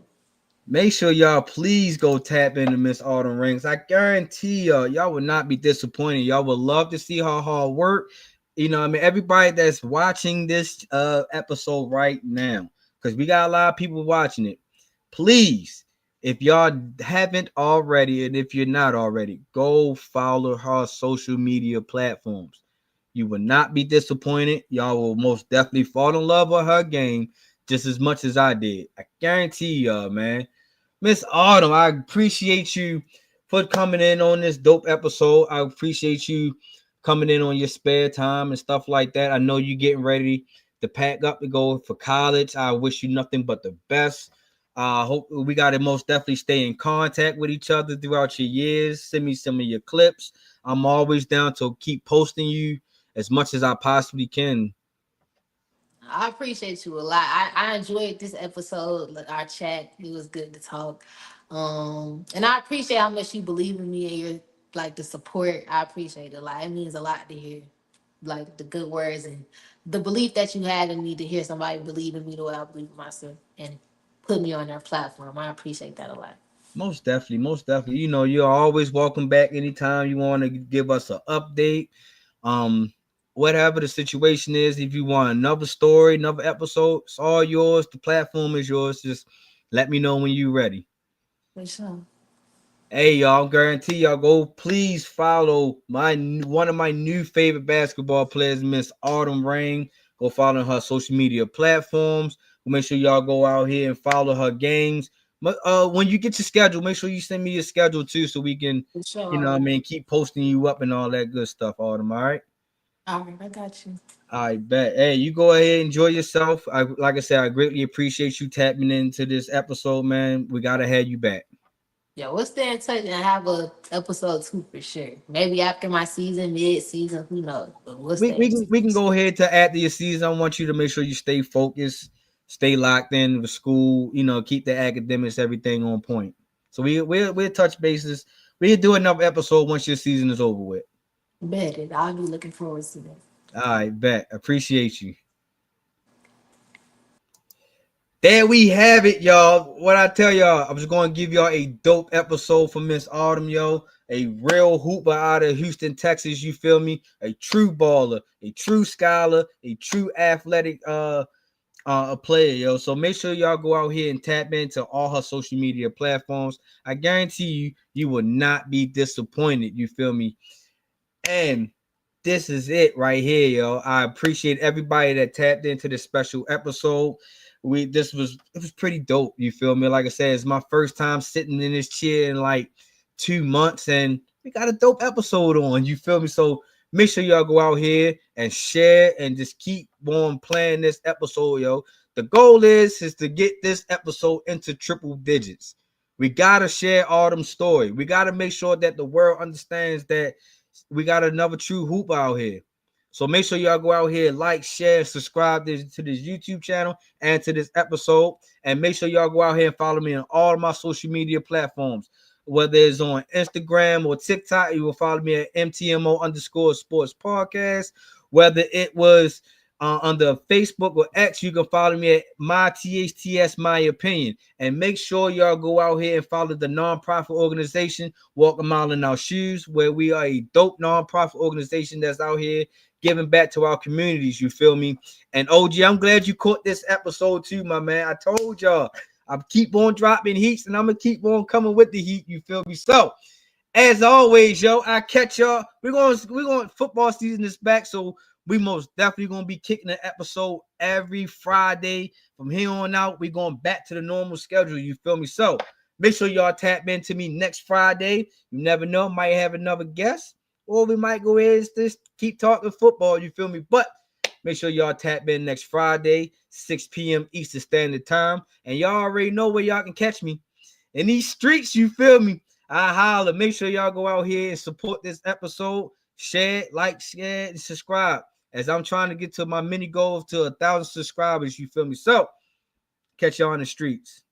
Make sure y'all please go tap into Miss Autumn Rings. I guarantee y'all will not be disappointed. Y'all will love to see her hard work. Everybody that's watching this episode right now, because we got a lot of people watching it. Please, if y'all haven't already, and if you're not already, go follow her social media platforms. You will not be disappointed. Y'all will most definitely fall in love with her game just as much as I did. I guarantee y'all, man. Miss Autumn, I appreciate you for coming in on this dope episode. I appreciate you coming in on your spare time and stuff like that. I know you getting ready to pack up to go for college. I wish you nothing but the best. I hope we got to most definitely stay in contact with each other throughout your years. Send me some of your clips. I'm always down to keep posting you as much as I possibly can. I appreciate you a lot. I enjoyed this episode, like our chat. It was good to talk. And I appreciate how much you believe in me and your like the support. I appreciate it a lot. It means a lot to hear like the good words and the belief that you had in me to hear somebody believe in me the way I believe in myself and put me on their platform. I appreciate that a lot. Most definitely, most definitely. You're always welcome back anytime you want to give us an update. Um, Whatever the situation is, if you want another story, another episode, it's all yours. The platform is yours. Just let me know when you're ready. For sure. Hey, y'all, guarantee y'all go please follow one of my new favorite basketball players, Miss Autumn Rain. Go follow her social media platforms. Make sure y'all go out here and follow her games. But when you get your schedule, make sure you send me your schedule too, so we can, For sure. keep posting you up and all that good stuff, Autumn. All right. All right, I got you. I bet. Hey, you go ahead, enjoy yourself. Like I said, I greatly appreciate you tapping into this episode, man. We gotta have you back. Yeah, we'll stay in touch and have a episode 2 for sure. Maybe after my season, mid season, who knows? But we'll we, stay we in can we can touch. go ahead to after your season. I want you to make sure you stay focused, stay locked in with school. Keep the academics, everything on point. So we'll touch bases. We'll do another episode once your season is over with. Bet it. I'll be looking forward to that. All right, bet. Appreciate you. There we have it, y'all. What I tell y'all, I was going to give y'all a dope episode for Miss Autumn, yo. A real hooper out of Houston, Texas. You feel me? A true baller, a true scholar, a true athletic a player, yo. So make sure y'all go out here and tap into all her social media platforms. I guarantee you will not be disappointed. You feel me? And this is it right here, yo. I appreciate everybody that tapped into this special episode. It was pretty dope. You feel me? Like I said, it's my first time sitting in this chair in like 2 months, and we got a dope episode on. You feel me? So make sure y'all go out here and share and just keep on playing this episode, yo. The goal is to get this episode into triple digits. We gotta share Autumn's story. We gotta make sure that the world understands that we got another true hoop out here. So make sure y'all go out here, like, share, subscribe to this YouTube channel and to this episode. And make sure y'all go out here and follow me on all of my social media platforms. Whether it's on Instagram or TikTok, you will follow me at MTMO underscore sports podcast. Whether it was under Facebook or X, you can follow me at my THTS my opinion. And make sure y'all go out here and follow the nonprofit organization Walk a Mile in Our Shoes, where we are a dope nonprofit organization that's out here giving back to our communities. You feel me? And OG, I'm glad you caught this episode too, my man. I told y'all I keep on dropping heats and I'm gonna keep on coming with the heat. You feel me? So as always, yo, I catch y'all. We're going football season is back, so we most definitely gonna be kicking an episode every Friday. From here on out, we're going back to the normal schedule. You feel me? So Make sure y'all tap into me next Friday. You never know, might have another guest, or we might go ahead and just keep talking football. You feel me? But make sure y'all tap in next Friday, 6 p.m. Eastern Standard Time. And y'all already know where y'all can catch me. In these streets, you feel me? I holler. Make sure y'all go out here and support this episode. Share, like, share, and subscribe. As I'm trying to get to my mini goal to 1,000 subscribers, you feel me? So, catch y'all on the streets.